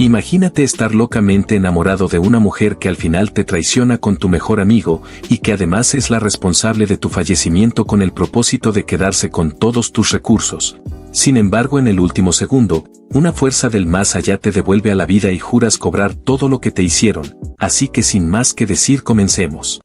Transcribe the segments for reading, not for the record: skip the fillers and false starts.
Imagínate estar locamente enamorado de una mujer que al final te traiciona con tu mejor amigo y que además es la responsable de tu fallecimiento con el propósito de quedarse con todos tus recursos. Sin embargo, en el último segundo, una fuerza del más allá te devuelve a la vida y juras cobrar todo lo que te hicieron, así que sin más que decir comencemos.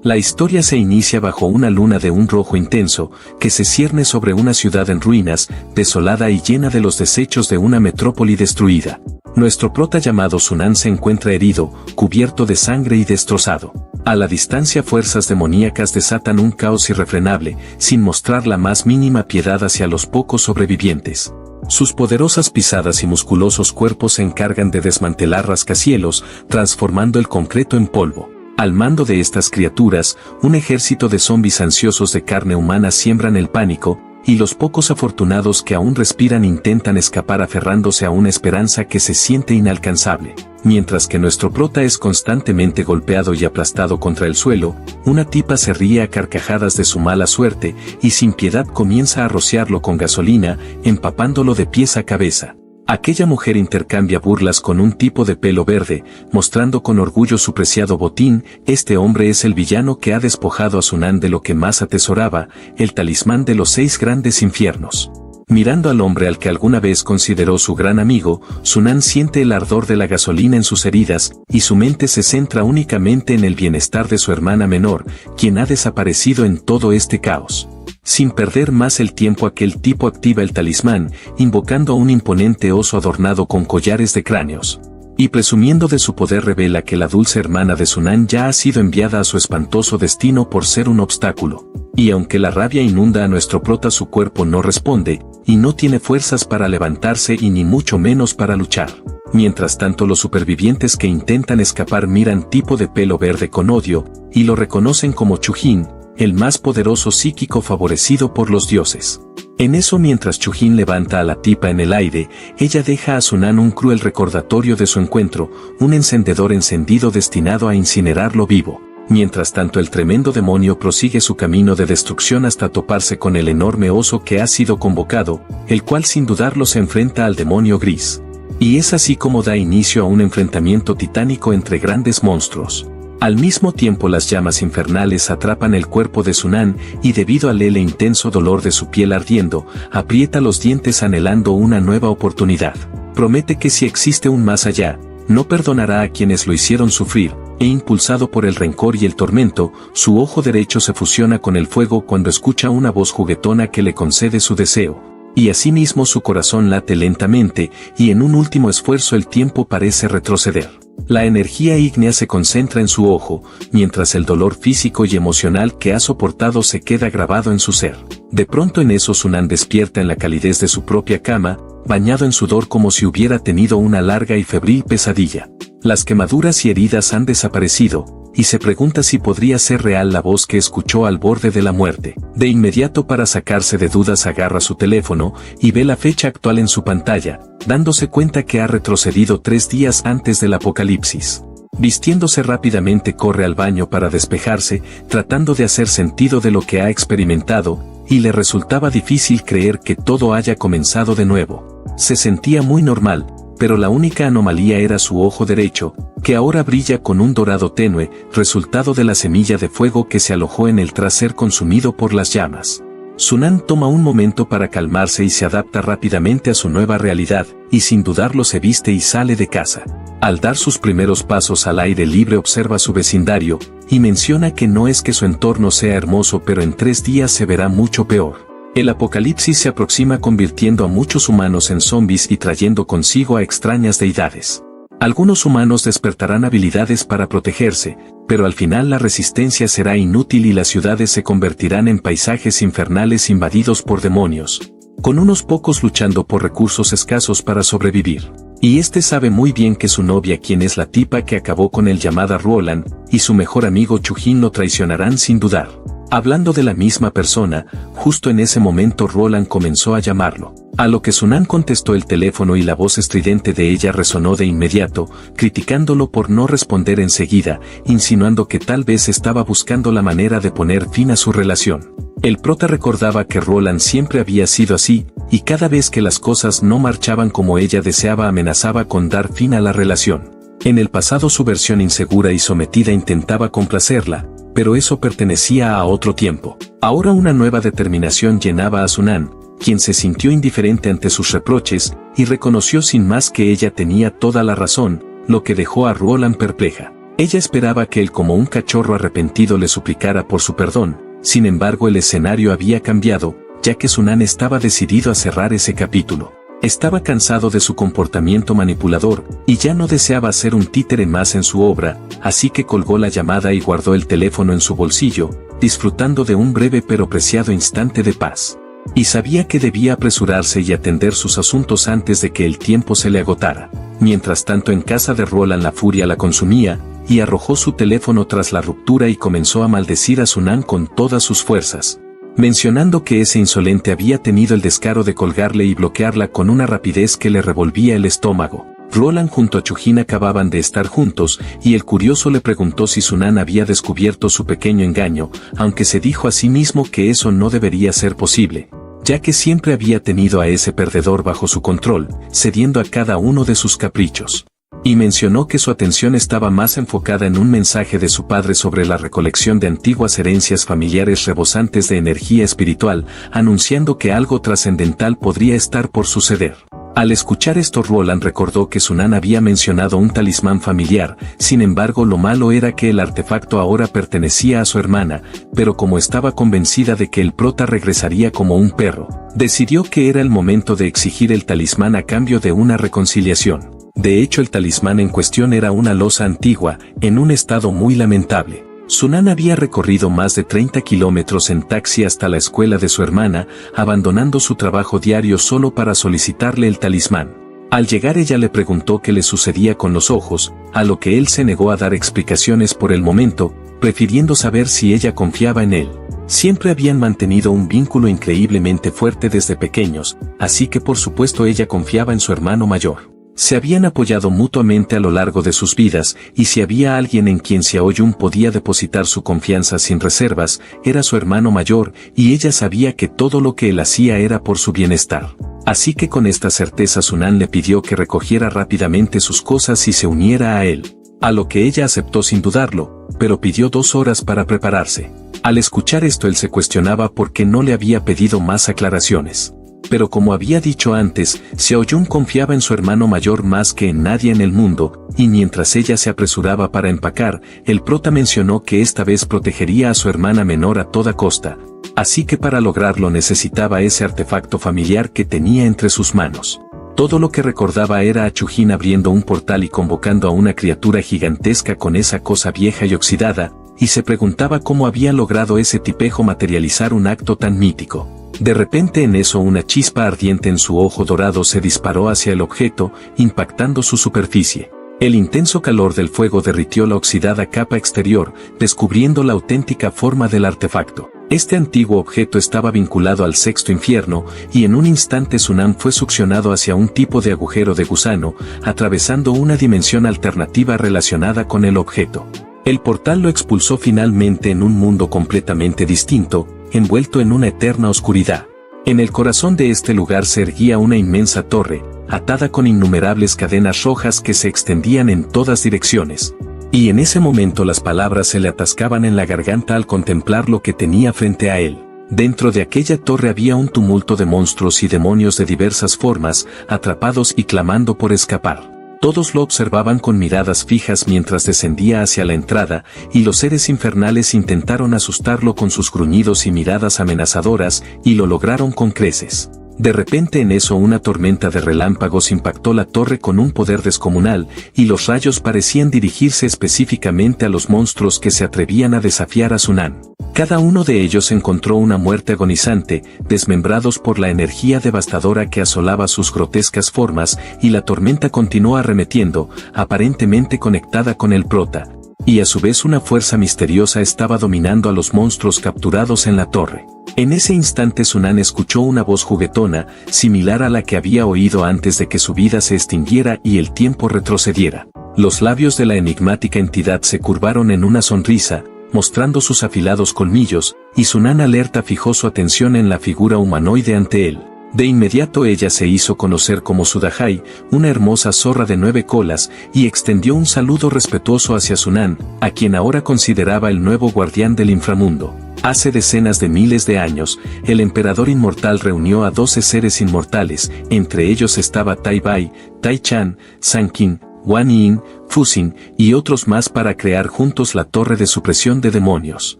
La historia se inicia bajo una luna de un rojo intenso, que se cierne sobre una ciudad en ruinas, desolada y llena de los desechos de una metrópoli destruida. Nuestro prota llamado Sunan se encuentra herido, cubierto de sangre y destrozado. A la distancia fuerzas demoníacas desatan un caos irrefrenable, sin mostrar la más mínima piedad hacia los pocos sobrevivientes. Sus poderosas pisadas y musculosos cuerpos se encargan de desmantelar rascacielos, transformando el concreto en polvo. Al mando de estas criaturas, un ejército de zombis ansiosos de carne humana siembran el pánico, y los pocos afortunados que aún respiran intentan escapar aferrándose a una esperanza que se siente inalcanzable. Mientras que nuestro prota es constantemente golpeado y aplastado contra el suelo, una tipa se ríe a carcajadas de su mala suerte y sin piedad comienza a rociarlo con gasolina, empapándolo de pies a cabeza. Aquella mujer intercambia burlas con un tipo de pelo verde, mostrando con orgullo su preciado botín. Este hombre es el villano que ha despojado a Sunan de lo que más atesoraba, el talismán de los 6 grandes infiernos. Mirando al hombre al que alguna vez consideró su gran amigo, Sunan siente el ardor de la gasolina en sus heridas, y su mente se centra únicamente en el bienestar de su hermana menor, quien ha desaparecido en todo este caos. Sin perder más el tiempo, aquel tipo activa el talismán, invocando a un imponente oso adornado con collares de cráneos. Y presumiendo de su poder revela que la dulce hermana de Sunan ya ha sido enviada a su espantoso destino por ser un obstáculo. Y aunque la rabia inunda a nuestro prota, su cuerpo no responde, y no tiene fuerzas para levantarse y ni mucho menos para luchar. Mientras tanto, los supervivientes que intentan escapar miran tipo de pelo verde con odio, y lo reconocen como Chujin, el más poderoso psíquico favorecido por los dioses. En eso, mientras Chujin levanta a la tipa en el aire, ella deja a Sunan un cruel recordatorio de su encuentro, un encendedor encendido destinado a incinerarlo vivo. Mientras tanto, el tremendo demonio prosigue su camino de destrucción hasta toparse con el enorme oso que ha sido convocado, el cual sin dudarlo se enfrenta al demonio gris. Y es así como da inicio a un enfrentamiento titánico entre grandes monstruos. Al mismo tiempo, las llamas infernales atrapan el cuerpo de Sunan y debido al intenso dolor de su piel ardiendo, aprieta los dientes anhelando una nueva oportunidad. Promete que si existe un más allá, no perdonará a quienes lo hicieron sufrir, e impulsado por el rencor y el tormento, su ojo derecho se fusiona con el fuego cuando escucha una voz juguetona que le concede su deseo. Y asimismo su corazón late lentamente, y en un último esfuerzo el tiempo parece retroceder. La energía ígnea se concentra en su ojo, mientras el dolor físico y emocional que ha soportado se queda grabado en su ser. De pronto en eso Sunan despierta en la calidez de su propia cama, bañado en sudor como si hubiera tenido una larga y febril pesadilla. Las quemaduras y heridas han desaparecido, y se pregunta si podría ser real la voz que escuchó al borde de la muerte. De inmediato, para sacarse de dudas, agarra su teléfono y ve la fecha actual en su pantalla, dándose cuenta que ha retrocedido 3 días antes del apocalipsis. Vistiéndose rápidamente corre al baño para despejarse, tratando de hacer sentido de lo que ha experimentado, y le resultaba difícil creer que todo haya comenzado de nuevo. Se sentía muy normal, pero la única anomalía era su ojo derecho, que ahora brilla con un dorado tenue, resultado de la semilla de fuego que se alojó en él tras ser consumido por las llamas. Sunan toma un momento para calmarse y se adapta rápidamente a su nueva realidad, y sin dudarlo se viste y sale de casa. Al dar sus primeros pasos al aire libre observa su vecindario, y menciona que no es que su entorno sea hermoso, pero en 3 días se verá mucho peor. El apocalipsis se aproxima, convirtiendo a muchos humanos en zombies y trayendo consigo a extrañas deidades. Algunos humanos despertarán habilidades para protegerse, pero al final la resistencia será inútil y las ciudades se convertirán en paisajes infernales invadidos por demonios, con unos pocos luchando por recursos escasos para sobrevivir. Y este sabe muy bien que su novia, quien es la tipa que acabó con él llamada Roland, y su mejor amigo Chujin lo traicionarán sin dudar. Hablando de la misma persona, justo en ese momento Roland comenzó a llamarlo. A lo que Sunan contestó el teléfono y la voz estridente de ella resonó de inmediato, criticándolo por no responder enseguida, insinuando que tal vez estaba buscando la manera de poner fin a su relación. El prota recordaba que Roland siempre había sido así, y cada vez que las cosas no marchaban como ella deseaba amenazaba con dar fin a la relación. En el pasado su versión insegura y sometida intentaba complacerla, pero eso pertenecía a otro tiempo. Ahora una nueva determinación llenaba a Sunan, quien se sintió indiferente ante sus reproches, y reconoció sin más que ella tenía toda la razón, lo que dejó a Roland perpleja. Ella esperaba que él como un cachorro arrepentido le suplicara por su perdón, sin embargo el escenario había cambiado, ya que Sunan estaba decidido a cerrar ese capítulo. Estaba cansado de su comportamiento manipulador, y ya no deseaba ser un títere más en su obra, así que colgó la llamada y guardó el teléfono en su bolsillo, disfrutando de un breve pero preciado instante de paz. Y sabía que debía apresurarse y atender sus asuntos antes de que el tiempo se le agotara. Mientras tanto en casa de Roland la furia la consumía, y arrojó su teléfono tras la ruptura y comenzó a maldecir a Sunan con todas sus fuerzas, mencionando que ese insolente había tenido el descaro de colgarle y bloquearla con una rapidez que le revolvía el estómago. Roland junto a Chujin acababan de estar juntos, y el curioso le preguntó si Sunan había descubierto su pequeño engaño, aunque se dijo a sí mismo que eso no debería ser posible, ya que siempre había tenido a ese perdedor bajo su control, cediendo a cada uno de sus caprichos. Y mencionó que su atención estaba más enfocada en un mensaje de su padre sobre la recolección de antiguas herencias familiares rebosantes de energía espiritual, anunciando que algo trascendental podría estar por suceder. Al escuchar esto Roland recordó que Sunan había mencionado un talismán familiar, sin embargo lo malo era que el artefacto ahora pertenecía a su hermana, pero como estaba convencida de que el prota regresaría como un perro, decidió que era el momento de exigir el talismán a cambio de una reconciliación. De hecho el talismán en cuestión era una losa antigua, en un estado muy lamentable. Sunan había recorrido más de 30 kilómetros en taxi hasta la escuela de su hermana, abandonando su trabajo diario solo para solicitarle el talismán. Al llegar ella le preguntó qué le sucedía con los ojos, a lo que él se negó a dar explicaciones por el momento, prefiriendo saber si ella confiaba en él. Siempre habían mantenido un vínculo increíblemente fuerte desde pequeños, así que por supuesto ella confiaba en su hermano mayor. Se habían apoyado mutuamente a lo largo de sus vidas, y si había alguien en quien Xiaoyun podía depositar su confianza sin reservas, era su hermano mayor, y ella sabía que todo lo que él hacía era por su bienestar. Así que con esta certeza Sunan le pidió que recogiera rápidamente sus cosas y se uniera a él. A lo que ella aceptó sin dudarlo, pero pidió 2 horas para prepararse. Al escuchar esto él se cuestionaba por qué no le había pedido más aclaraciones. Pero como había dicho antes, Xiaoyun confiaba en su hermano mayor más que en nadie en el mundo, y mientras ella se apresuraba para empacar, el prota mencionó que esta vez protegería a su hermana menor a toda costa, así que para lograrlo necesitaba ese artefacto familiar que tenía entre sus manos. Todo lo que recordaba era a Chujin abriendo un portal y convocando a una criatura gigantesca con esa cosa vieja y oxidada, y se preguntaba cómo había logrado ese tipejo materializar un acto tan mítico. De repente en eso una chispa ardiente en su ojo dorado se disparó hacia el objeto, impactando su superficie. El intenso calor del fuego derritió la oxidada capa exterior, descubriendo la auténtica forma del artefacto. Este antiguo objeto estaba vinculado al sexto infierno, y en un instante Sunan fue succionado hacia un tipo de agujero de gusano, atravesando una dimensión alternativa relacionada con el objeto. El portal lo expulsó finalmente en un mundo completamente distinto, envuelto en una eterna oscuridad. En el corazón de este lugar se erguía una inmensa torre, atada con innumerables cadenas rojas que se extendían en todas direcciones. Y en ese momento las palabras se le atascaban en la garganta al contemplar lo que tenía frente a él. Dentro de aquella torre había un tumulto de monstruos y demonios de diversas formas, atrapados y clamando por escapar. Todos lo observaban con miradas fijas mientras descendía hacia la entrada, y los seres infernales intentaron asustarlo con sus gruñidos y miradas amenazadoras, y lo lograron con creces. De repente en eso una tormenta de relámpagos impactó la torre con un poder descomunal, y los rayos parecían dirigirse específicamente a los monstruos que se atrevían a desafiar a Sunan. Cada uno de ellos encontró una muerte agonizante, desmembrados por la energía devastadora que asolaba sus grotescas formas, y la tormenta continuó arremetiendo, aparentemente conectada con el prota, y a su vez una fuerza misteriosa estaba dominando a los monstruos capturados en la torre. En ese instante Sunan escuchó una voz juguetona, similar a la que había oído antes de que su vida se extinguiera y el tiempo retrocediera. Los labios de la enigmática entidad se curvaron en una sonrisa, mostrando sus afilados colmillos, y Sunan alerta fijó su atención en la figura humanoide ante él. De inmediato ella se hizo conocer como Sudahai, una hermosa zorra de 9 colas, y extendió un saludo respetuoso hacia Sunan, a quien ahora consideraba el nuevo guardián del inframundo. Hace decenas de miles de años, el emperador inmortal reunió a 12 seres inmortales, entre ellos estaba Tai Bai, Tai Chan, San Qin, Wan Yin, Fuxin y otros más para crear juntos la torre de supresión de demonios.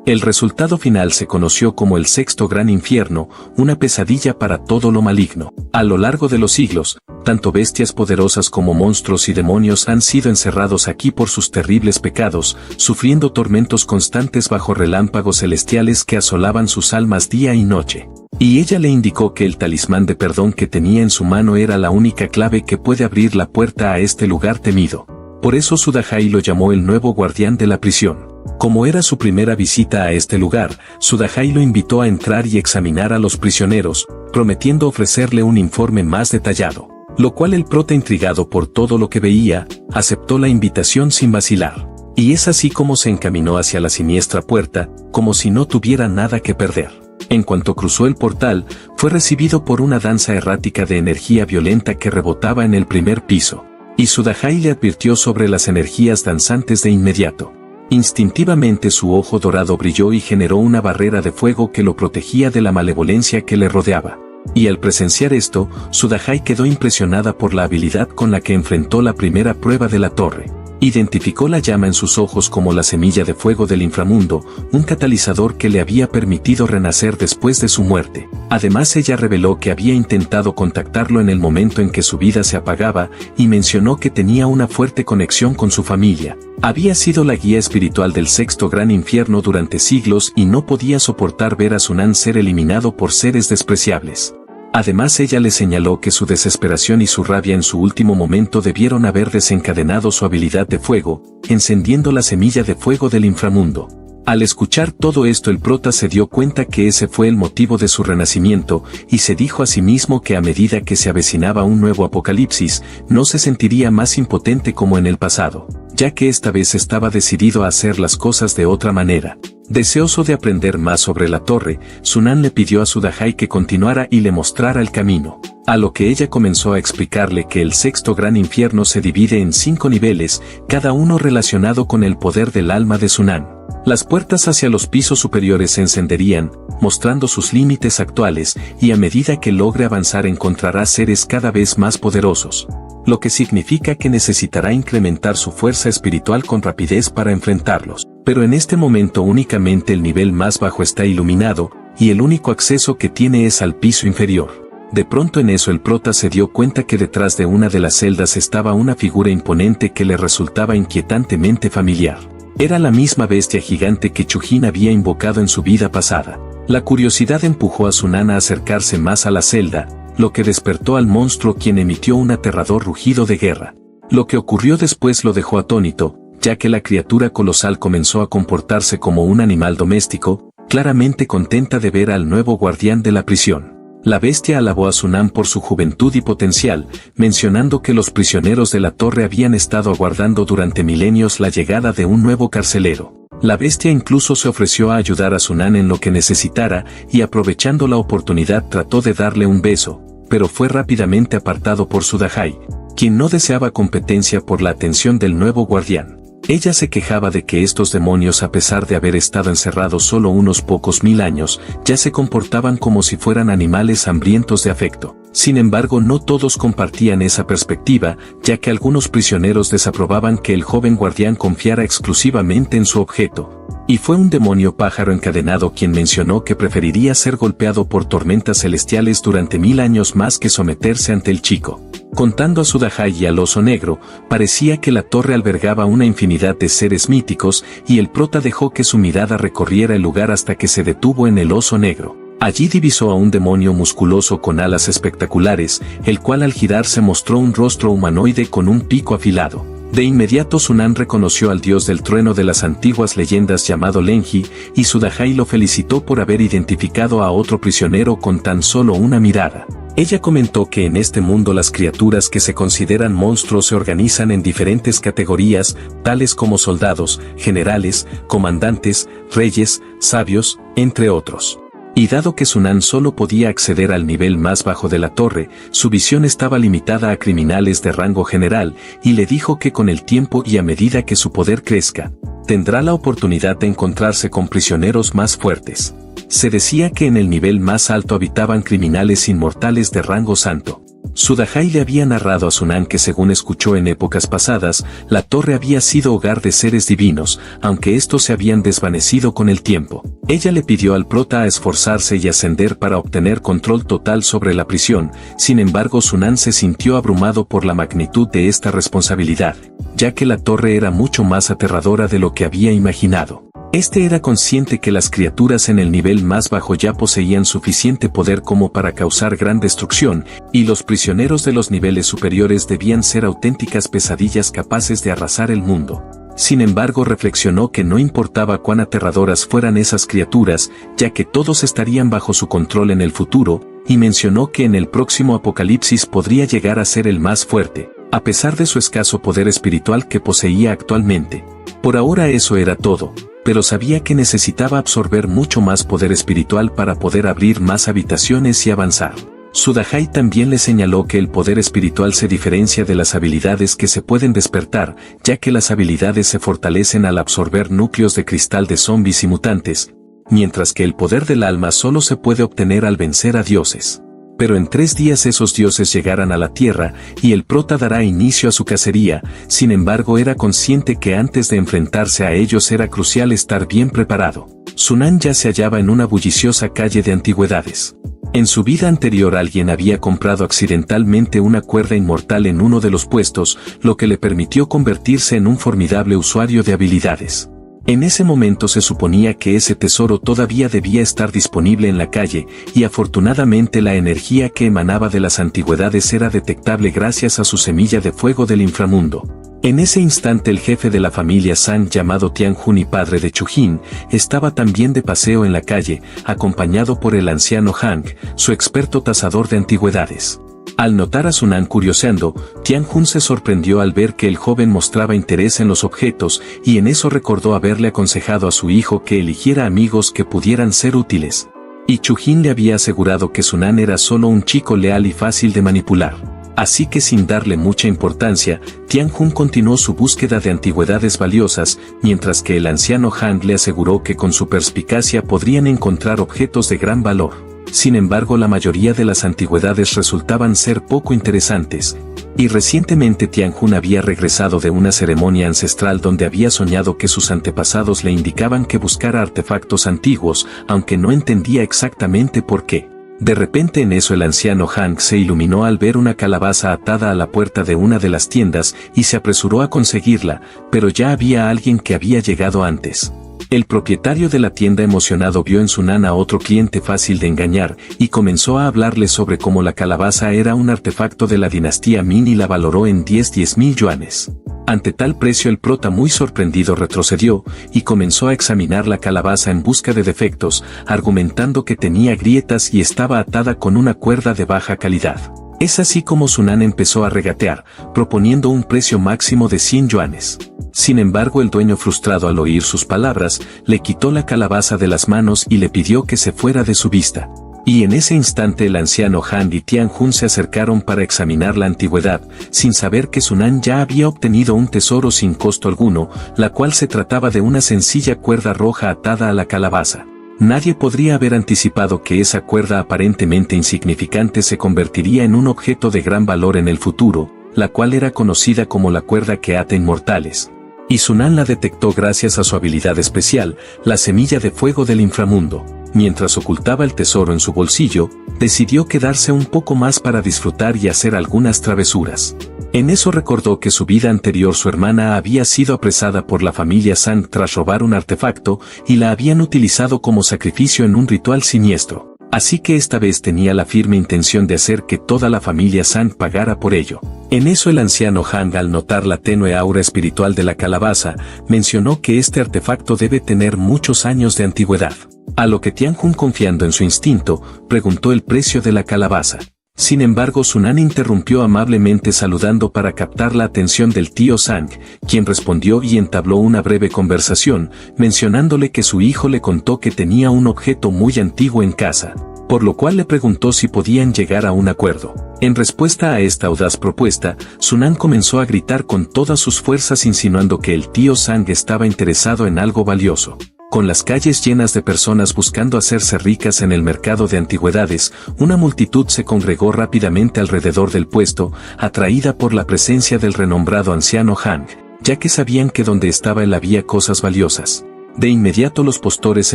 El resultado final se conoció como el sexto gran infierno, una pesadilla para todo lo maligno. A lo largo de los siglos, tanto bestias poderosas como monstruos y demonios han sido encerrados aquí por sus terribles pecados, sufriendo tormentos constantes bajo relámpagos celestiales que asolaban sus almas día y noche. Y ella le indicó que el talismán de perdón que tenía en su mano era la única clave que puede abrir la puerta a este lugar temido. Por eso Sudahai lo llamó el nuevo guardián de la prisión. Como era su primera visita a este lugar, Sudahai lo invitó a entrar y examinar a los prisioneros, prometiendo ofrecerle un informe más detallado. Lo cual el prota, intrigado por todo lo que veía, aceptó la invitación sin vacilar. Y es así como se encaminó hacia la siniestra puerta, como si no tuviera nada que perder. En cuanto cruzó el portal, fue recibido por una danza errática de energía violenta que rebotaba en el primer piso. Y Sudahai le advirtió sobre las energías danzantes de inmediato. Instintivamente su ojo dorado brilló y generó una barrera de fuego que lo protegía de la malevolencia que le rodeaba. Y al presenciar esto, Sudahai quedó impresionada por la habilidad con la que enfrentó la primera prueba de la torre. Identificó la llama en sus ojos como la semilla de fuego del inframundo, un catalizador que le había permitido renacer después de su muerte. Además, ella reveló que había intentado contactarlo en el momento en que su vida se apagaba, y mencionó que tenía una fuerte conexión con su familia. Había sido la guía espiritual del sexto gran infierno durante siglos y no podía soportar ver a Sunan ser eliminado por seres despreciables. Además, ella le señaló que su desesperación y su rabia en su último momento debieron haber desencadenado su habilidad de fuego, encendiendo la semilla de fuego del inframundo. Al escuchar todo esto, el prota se dio cuenta que ese fue el motivo de su renacimiento, y se dijo a sí mismo que a medida que se avecinaba un nuevo apocalipsis, no se sentiría más impotente como en el pasado, ya que esta vez estaba decidido a hacer las cosas de otra manera. Deseoso de aprender más sobre la torre, Sunan le pidió a Sudahai que continuara y le mostrara el camino, a lo que ella comenzó a explicarle que el sexto gran infierno se divide en 5 niveles, cada uno relacionado con el poder del alma de Sunan. Las puertas hacia los pisos superiores se encenderían, mostrando sus límites actuales, y a medida que logre avanzar encontrará seres cada vez más poderosos, lo que significa que necesitará incrementar su fuerza espiritual con rapidez para enfrentarlos. Pero en este momento únicamente el nivel más bajo está iluminado, y el único acceso que tiene es al piso inferior. De pronto en eso el prota se dio cuenta que detrás de una de las celdas estaba una figura imponente que le resultaba inquietantemente familiar. Era la misma bestia gigante que Chujin había invocado en su vida pasada. La curiosidad empujó a Sunan a acercarse más a la celda, lo que despertó al monstruo, quien emitió un aterrador rugido de guerra. Lo que ocurrió después lo dejó atónito, ya que la criatura colosal comenzó a comportarse como un animal doméstico, claramente contenta de ver al nuevo guardián de la prisión. La bestia alabó a Sunan por su juventud y potencial, mencionando que los prisioneros de la torre habían estado aguardando durante milenios la llegada de un nuevo carcelero. La bestia incluso se ofreció a ayudar a Sunan en lo que necesitara, y aprovechando la oportunidad trató de darle un beso, pero fue rápidamente apartado por Sudahai, quien no deseaba competencia por la atención del nuevo guardián. Ella se quejaba de que estos demonios, a pesar de haber estado encerrados solo unos pocos mil años, ya se comportaban como si fueran animales hambrientos de afecto. Sin embargo, no todos compartían esa perspectiva, ya que algunos prisioneros desaprobaban que el joven guardián confiara exclusivamente en su objeto. Y fue un demonio pájaro encadenado quien mencionó que preferiría ser golpeado por tormentas celestiales durante 1000 años más que someterse ante el chico. Contando a Sudahai y al oso negro, parecía que la torre albergaba una infinidad de seres míticos, y el prota dejó que su mirada recorriera el lugar hasta que se detuvo en el oso negro. Allí divisó a un demonio musculoso con alas espectaculares, el cual al girarse mostró un rostro humanoide con un pico afilado. De inmediato Sunan reconoció al dios del trueno de las antiguas leyendas llamado Lenji, y Sudahai lo felicitó por haber identificado a otro prisionero con tan solo una mirada. Ella comentó que en este mundo las criaturas que se consideran monstruos se organizan en diferentes categorías, tales como soldados, generales, comandantes, reyes, sabios, entre otros. Y dado que Sunan solo podía acceder al nivel más bajo de la torre, su visión estaba limitada a criminales de rango general, y le dijo que con el tiempo y a medida que su poder crezca, tendrá la oportunidad de encontrarse con prisioneros más fuertes. Se decía que en el nivel más alto habitaban criminales inmortales de rango santo. Sudahai le había narrado a Sunan que según escuchó en épocas pasadas, la torre había sido hogar de seres divinos, aunque estos se habían desvanecido con el tiempo. Ella le pidió al prota a esforzarse y ascender para obtener control total sobre la prisión, sin embargo Sunan se sintió abrumado por la magnitud de esta responsabilidad, ya que la torre era mucho más aterradora de lo que había imaginado. Este era consciente que las criaturas en el nivel más bajo ya poseían suficiente poder como para causar gran destrucción, y los prisioneros de los niveles superiores debían ser auténticas pesadillas capaces de arrasar el mundo. Sin embargo, reflexionó que no importaba cuán aterradoras fueran esas criaturas, ya que todos estarían bajo su control en el futuro, y mencionó que en el próximo apocalipsis podría llegar a ser el más fuerte, a pesar de su escaso poder espiritual que poseía actualmente. Por ahora eso era todo, pero sabía que necesitaba absorber mucho más poder espiritual para poder abrir más habitaciones y avanzar. Sudahai también le señaló que el poder espiritual se diferencia de las habilidades que se pueden despertar, ya que las habilidades se fortalecen al absorber núcleos de cristal de zombies y mutantes, mientras que el poder del alma solo se puede obtener al vencer a dioses. Pero en 3 días esos dioses llegarán a la tierra, y el prota dará inicio a su cacería. Sin embargo era consciente que antes de enfrentarse a ellos era crucial estar bien preparado. Sunan ya se hallaba en una bulliciosa calle de antigüedades. En su vida anterior alguien había comprado accidentalmente una cuerda inmortal en uno de los puestos, lo que le permitió convertirse en un formidable usuario de habilidades. En ese momento se suponía que ese tesoro todavía debía estar disponible en la calle, y afortunadamente la energía que emanaba de las antigüedades era detectable gracias a su semilla de fuego del inframundo. En ese instante el jefe de la familia San llamado Tianjun y padre de Chujin, estaba también de paseo en la calle, acompañado por el anciano Hank, su experto cazador de antigüedades. Al notar a Sunan curioseando, Tianjun se sorprendió al ver que el joven mostraba interés en los objetos, y en eso recordó haberle aconsejado a su hijo que eligiera amigos que pudieran ser útiles. Y Chujin le había asegurado que Sunan era solo un chico leal y fácil de manipular. Así que sin darle mucha importancia, Tianjun continuó su búsqueda de antigüedades valiosas, mientras que el anciano Han le aseguró que con su perspicacia podrían encontrar objetos de gran valor. Sin embargo, la mayoría de las antigüedades resultaban ser poco interesantes, y recientemente Tianjun había regresado de una ceremonia ancestral donde había soñado que sus antepasados le indicaban que buscara artefactos antiguos, aunque no entendía exactamente por qué. De repente en eso el anciano Hank se iluminó al ver una calabaza atada a la puerta de una de las tiendas y se apresuró a conseguirla, pero ya había alguien que había llegado antes. El propietario de la tienda emocionado vio en Sunan a otro cliente fácil de engañar y comenzó a hablarle sobre cómo la calabaza era un artefacto de la dinastía Min y la valoró en 10.000 yuanes. Ante tal precio el prota muy sorprendido retrocedió y comenzó a examinar la calabaza en busca de defectos, argumentando que tenía grietas y estaba atada con una cuerda de baja calidad. Es así como Sunan empezó a regatear, proponiendo un precio máximo de 100 yuanes. Sin embargo, el dueño, frustrado al oír sus palabras, le quitó la calabaza de las manos y le pidió que se fuera de su vista. Y en ese instante el anciano Han y Tianjun se acercaron para examinar la antigüedad, sin saber que Sunan ya había obtenido un tesoro sin costo alguno, la cual se trataba de una sencilla cuerda roja atada a la calabaza. Nadie podría haber anticipado que esa cuerda aparentemente insignificante se convertiría en un objeto de gran valor en el futuro, la cual era conocida como la cuerda que ata inmortales. Y Sunan la detectó gracias a su habilidad especial, la semilla de fuego del inframundo. Mientras ocultaba el tesoro en su bolsillo, decidió quedarse un poco más para disfrutar y hacer algunas travesuras. En eso recordó que su vida anterior su hermana había sido apresada por la familia Sang tras robar un artefacto y la habían utilizado como sacrificio en un ritual siniestro. Así que esta vez tenía la firme intención de hacer que toda la familia Sang pagara por ello. En eso el anciano Han, al notar la tenue aura espiritual de la calabaza, mencionó que este artefacto debe tener muchos años de antigüedad. A lo que Tianjun, confiando en su instinto, preguntó el precio de la calabaza. Sin embargo, Sunan interrumpió amablemente saludando para captar la atención del tío Sang, quien respondió y entabló una breve conversación, mencionándole que su hijo le contó que tenía un objeto muy antiguo en casa, por lo cual le preguntó si podían llegar a un acuerdo. En respuesta a esta audaz propuesta, Sunan comenzó a gritar con todas sus fuerzas insinuando que el tío Sang estaba interesado en algo valioso. Con las calles llenas de personas buscando hacerse ricas en el mercado de antigüedades, una multitud se congregó rápidamente alrededor del puesto, atraída por la presencia del renombrado anciano Han, ya que sabían que donde estaba él había cosas valiosas. De inmediato los postores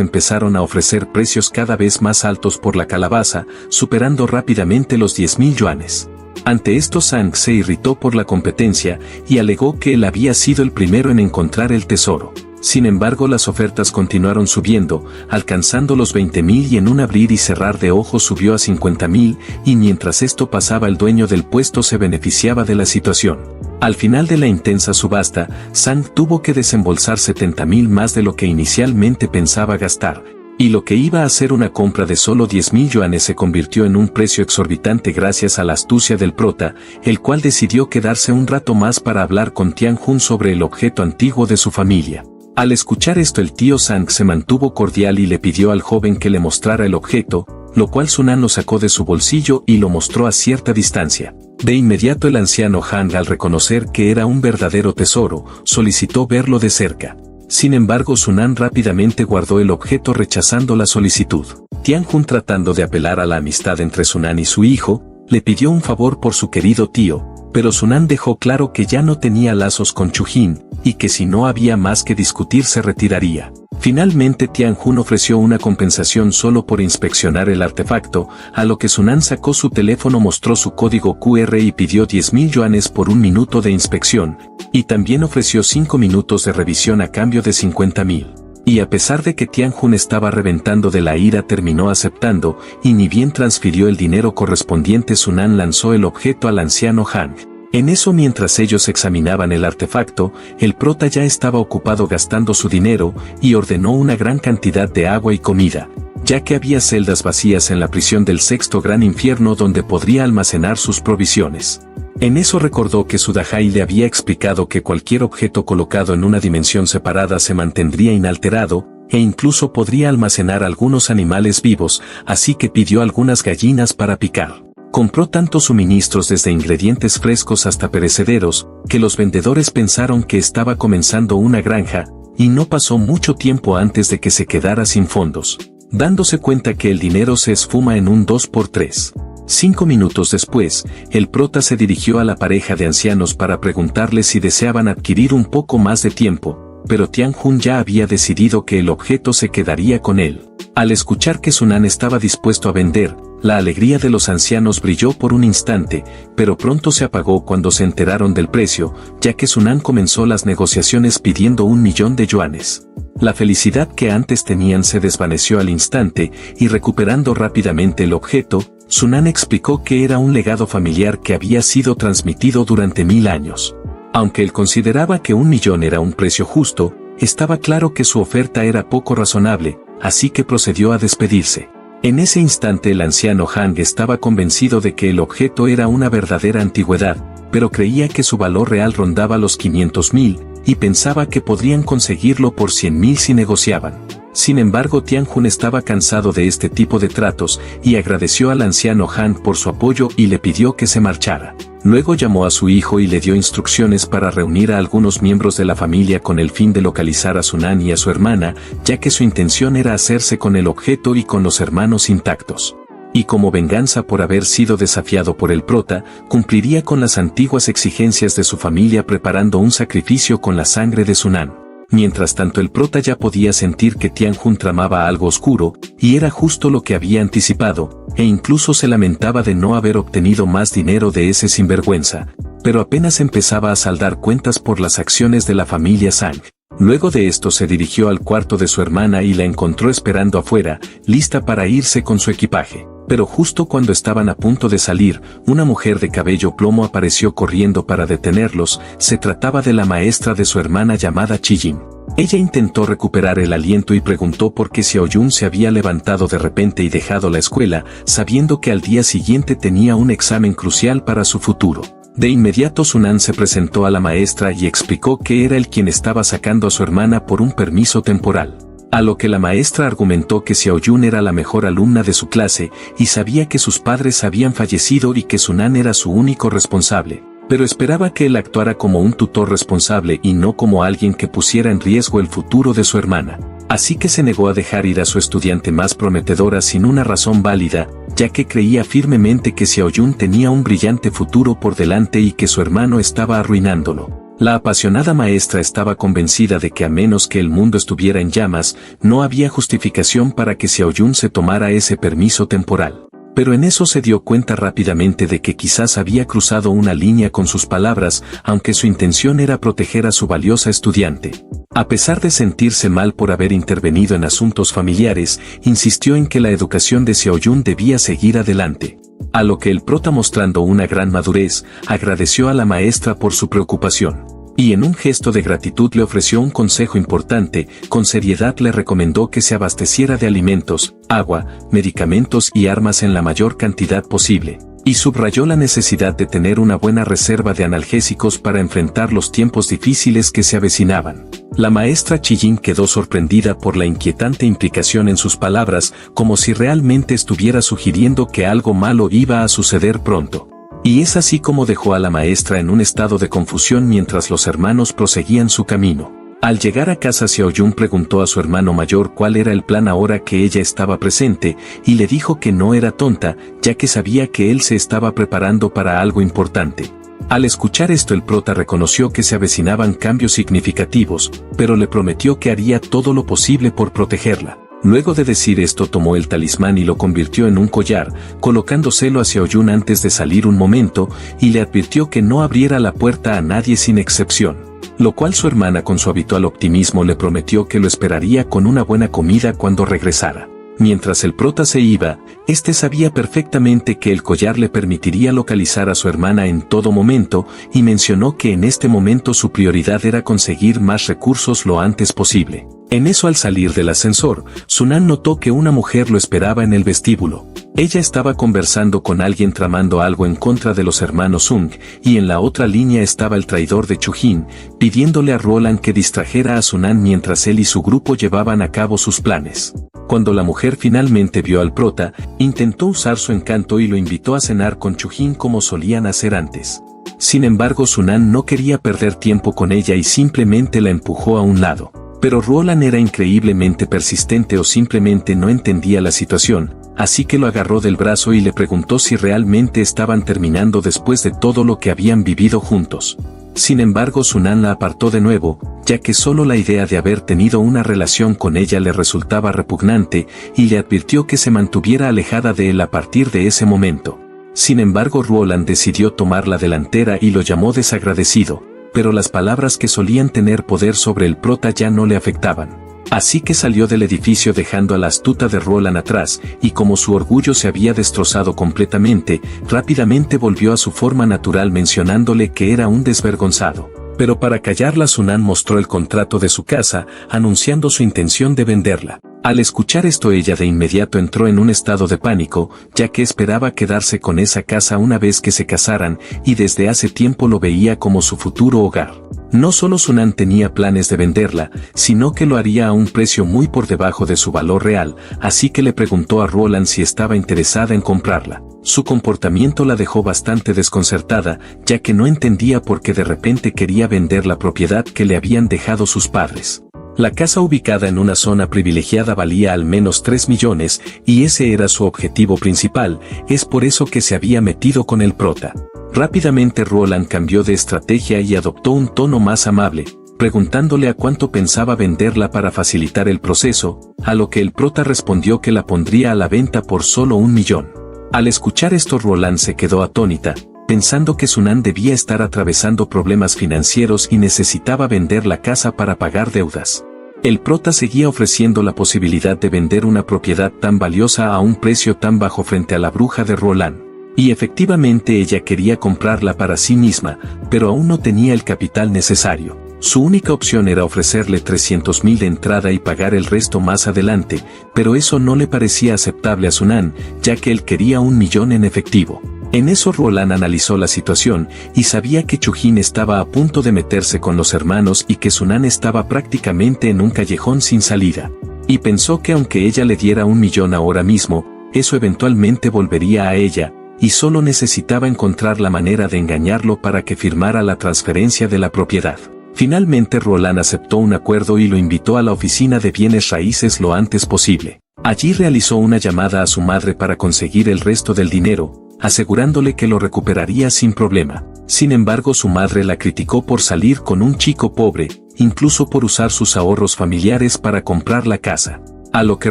empezaron a ofrecer precios cada vez más altos por la calabaza, superando rápidamente los 10.000 yuanes. Ante esto, Sang se irritó por la competencia y alegó que él había sido el primero en encontrar el tesoro. Sin embargo, las ofertas continuaron subiendo, alcanzando los 20.000 y en un abrir y cerrar de ojos subió a 50.000, y mientras esto pasaba el dueño del puesto se beneficiaba de la situación. Al final de la intensa subasta, Sang tuvo que desembolsar 70.000 más de lo que inicialmente pensaba gastar, y lo que iba a ser una compra de solo 10.000 yuanes se convirtió en un precio exorbitante gracias a la astucia del prota, el cual decidió quedarse un rato más para hablar con Tianjun sobre el objeto antiguo de su familia. Al escuchar esto, el tío Sang se mantuvo cordial y le pidió al joven que le mostrara el objeto, lo cual Sunan lo sacó de su bolsillo y lo mostró a cierta distancia. De inmediato el anciano Han, al reconocer que era un verdadero tesoro, solicitó verlo de cerca. Sin embargo, Sunan rápidamente guardó el objeto rechazando la solicitud. Tianjun, tratando de apelar a la amistad entre Sunan y su hijo, le pidió un favor por su querido tío, pero Sunan dejó claro que ya no tenía lazos con Chujin, y que si no había más que discutir se retiraría. Finalmente Tianjun ofreció una compensación solo por inspeccionar el artefacto, a lo que Sunan sacó su teléfono, mostró su código QR y pidió 10.000 yuanes por un minuto de inspección, y también ofreció 5 minutos de revisión a cambio de 50.000. Y a pesar de que Tianjun estaba reventando de la ira, terminó aceptando, y ni bien transfirió el dinero correspondiente, Sunan lanzó el objeto al anciano Han. En eso, mientras ellos examinaban el artefacto, el prota ya estaba ocupado gastando su dinero y ordenó una gran cantidad de agua y comida, ya que había celdas vacías en la prisión del sexto gran infierno donde podría almacenar sus provisiones. En eso recordó que su Dajai le había explicado que cualquier objeto colocado en una dimensión separada se mantendría inalterado, e incluso podría almacenar algunos animales vivos, así que pidió algunas gallinas para picar. Compró tantos suministros, desde ingredientes frescos hasta perecederos, que los vendedores pensaron que estaba comenzando una granja, y no pasó mucho tiempo antes de que se quedara sin fondos, dándose cuenta que el dinero se esfuma en un 2x3. 5 minutos después, el prota se dirigió a la pareja de ancianos para preguntarles si deseaban adquirir un poco más de tiempo, pero Tianjun ya había decidido que el objeto se quedaría con él. Al escuchar que Sunan estaba dispuesto a vender, la alegría de los ancianos brilló por un instante, pero pronto se apagó cuando se enteraron del precio, ya que Sunan comenzó las negociaciones pidiendo 1.000.000 de yuanes. La felicidad que antes tenían se desvaneció al instante, y recuperando rápidamente el objeto, Sunan explicó que era un legado familiar que había sido transmitido durante 1000 años. Aunque él consideraba que 1.000.000 era un precio justo, estaba claro que su oferta era poco razonable, así que procedió a despedirse. En ese instante el anciano Han estaba convencido de que el objeto era una verdadera antigüedad, pero creía que su valor real rondaba los 500.000, y pensaba que podrían conseguirlo por 100.000 si negociaban. Sin embargo, Tianjun estaba cansado de este tipo de tratos, y agradeció al anciano Han por su apoyo y le pidió que se marchara. Luego llamó a su hijo y le dio instrucciones para reunir a algunos miembros de la familia con el fin de localizar a Sunan y a su hermana, ya que su intención era hacerse con el objeto y con los hermanos intactos. Y como venganza por haber sido desafiado por el prota, cumpliría con las antiguas exigencias de su familia preparando un sacrificio con la sangre de Sunan. Mientras tanto, el prota ya podía sentir que Tianjun tramaba algo oscuro, y era justo lo que había anticipado, e incluso se lamentaba de no haber obtenido más dinero de ese sinvergüenza, pero apenas empezaba a saldar cuentas por las acciones de la familia Sang. Luego de esto se dirigió al cuarto de su hermana y la encontró esperando afuera, lista para irse con su equipaje. Pero justo cuando estaban a punto de salir, una mujer de cabello plomo apareció corriendo para detenerlos. Se trataba de la maestra de su hermana llamada Chijin. Ella intentó recuperar el aliento y preguntó por qué Xiaoyun se había levantado de repente y dejado la escuela, sabiendo que al día siguiente tenía un examen crucial para su futuro. De inmediato Sunan se presentó a la maestra y explicó que era él quien estaba sacando a su hermana por un permiso temporal. A lo que la maestra argumentó que Xiaoyun era la mejor alumna de su clase y sabía que sus padres habían fallecido y que Sunan era su único responsable, pero esperaba que él actuara como un tutor responsable y no como alguien que pusiera en riesgo el futuro de su hermana. Así que se negó a dejar ir a su estudiante más prometedora sin una razón válida, ya que creía firmemente que Xiaoyun tenía un brillante futuro por delante y que su hermano estaba arruinándolo. La apasionada maestra estaba convencida de que a menos que el mundo estuviera en llamas, no había justificación para que Xiaoyun se tomara ese permiso temporal. Pero en eso se dio cuenta rápidamente de que quizás había cruzado una línea con sus palabras, aunque su intención era proteger a su valiosa estudiante. A pesar de sentirse mal por haber intervenido en asuntos familiares, insistió en que la educación de Xiaoyun debía seguir adelante. A lo que el prota, mostrando una gran madurez, agradeció a la maestra por su preocupación. Y en un gesto de gratitud le ofreció un consejo importante. Con seriedad le recomendó que se abasteciera de alimentos, agua, medicamentos y armas en la mayor cantidad posible. Y subrayó la necesidad de tener una buena reserva de analgésicos para enfrentar los tiempos difíciles que se avecinaban. La maestra Chijin quedó sorprendida por la inquietante implicación en sus palabras, como si realmente estuviera sugiriendo que algo malo iba a suceder pronto. Y es así como dejó a la maestra en un estado de confusión mientras los hermanos proseguían su camino. Al llegar a casa, Xiaoyun preguntó a su hermano mayor cuál era el plan ahora que ella estaba presente, y le dijo que no era tonta, ya que sabía que él se estaba preparando para algo importante. Al escuchar esto, el prota reconoció que se avecinaban cambios significativos, pero le prometió que haría todo lo posible por protegerla. Luego de decir esto, tomó el talismán y lo convirtió en un collar, colocándoselo a Xiaoyun antes de salir un momento, y le advirtió que no abriera la puerta a nadie sin excepción. Lo cual su hermana, con su habitual optimismo, le prometió que lo esperaría con una buena comida cuando regresara. Mientras el prota se iba, este sabía perfectamente que el collar le permitiría localizar a su hermana en todo momento, y mencionó que en este momento su prioridad era conseguir más recursos lo antes posible. En eso, al salir del ascensor, Sunan notó que una mujer lo esperaba en el vestíbulo. Ella estaba conversando con alguien tramando algo en contra de los hermanos Sung, y en la otra línea estaba el traidor de Chujin, pidiéndole a Roland que distrajera a Sunan mientras él y su grupo llevaban a cabo sus planes. Cuando la mujer finalmente vio al prota, intentó usar su encanto y lo invitó a cenar con Chujin como solían hacer antes. Sin embargo, Sunan no quería perder tiempo con ella y simplemente la empujó a un lado. Pero Roland era increíblemente persistente, o simplemente no entendía la situación, así que lo agarró del brazo y le preguntó si realmente estaban terminando después de todo lo que habían vivido juntos. Sin embargo, Sunan la apartó de nuevo, ya que solo la idea de haber tenido una relación con ella le resultaba repugnante, y le advirtió que se mantuviera alejada de él a partir de ese momento. Sin embargo, Roland decidió tomar la delantera y lo llamó desagradecido, pero las palabras que solían tener poder sobre el prota ya no le afectaban. Así que salió del edificio dejando a la astuta de Roland atrás, y como su orgullo se había destrozado completamente, rápidamente volvió a su forma natural mencionándole que era un desvergonzado. Pero para callarla, Sunan mostró el contrato de su casa, anunciando su intención de venderla. Al escuchar esto, ella de inmediato entró en un estado de pánico, ya que esperaba quedarse con esa casa una vez que se casaran, y desde hace tiempo lo veía como su futuro hogar. No solo Sunan tenía planes de venderla, sino que lo haría a un precio muy por debajo de su valor real, así que le preguntó a Roland si estaba interesada en comprarla. Su comportamiento la dejó bastante desconcertada, ya que no entendía por qué de repente quería vender la propiedad que le habían dejado sus padres. La casa, ubicada en una zona privilegiada, valía al menos 3 millones, y ese era su objetivo principal. Es por eso que se había metido con el prota. Rápidamente Roland cambió de estrategia y adoptó un tono más amable, preguntándole a cuánto pensaba venderla para facilitar el proceso, a lo que el prota respondió que la pondría a la venta por solo 1 millón. Al escuchar esto, Roland se quedó atónita, pensando que Sunan debía estar atravesando problemas financieros y necesitaba vender la casa para pagar deudas. El prota seguía ofreciendo la posibilidad de vender una propiedad tan valiosa a un precio tan bajo frente a la bruja de Roland. Y efectivamente ella quería comprarla para sí misma, pero aún no tenía el capital necesario. Su única opción era ofrecerle 300.000 de entrada y pagar el resto más adelante, pero eso no le parecía aceptable a Sunan, ya que él quería 1 millón en efectivo. En eso Roland analizó la situación y sabía que Chujin estaba a punto de meterse con los hermanos y que Sunan estaba prácticamente en un callejón sin salida. Y pensó que aunque ella le diera 1 millón ahora mismo, eso eventualmente volvería a ella, y solo necesitaba encontrar la manera de engañarlo para que firmara la transferencia de la propiedad. Finalmente Roland aceptó un acuerdo y lo invitó a la oficina de bienes raíces lo antes posible. Allí realizó una llamada a su madre para conseguir el resto del dinero, asegurándole que lo recuperaría sin problema. Sin embargo, su madre la criticó por salir con un chico pobre, incluso por usar sus ahorros familiares para comprar la casa. A lo que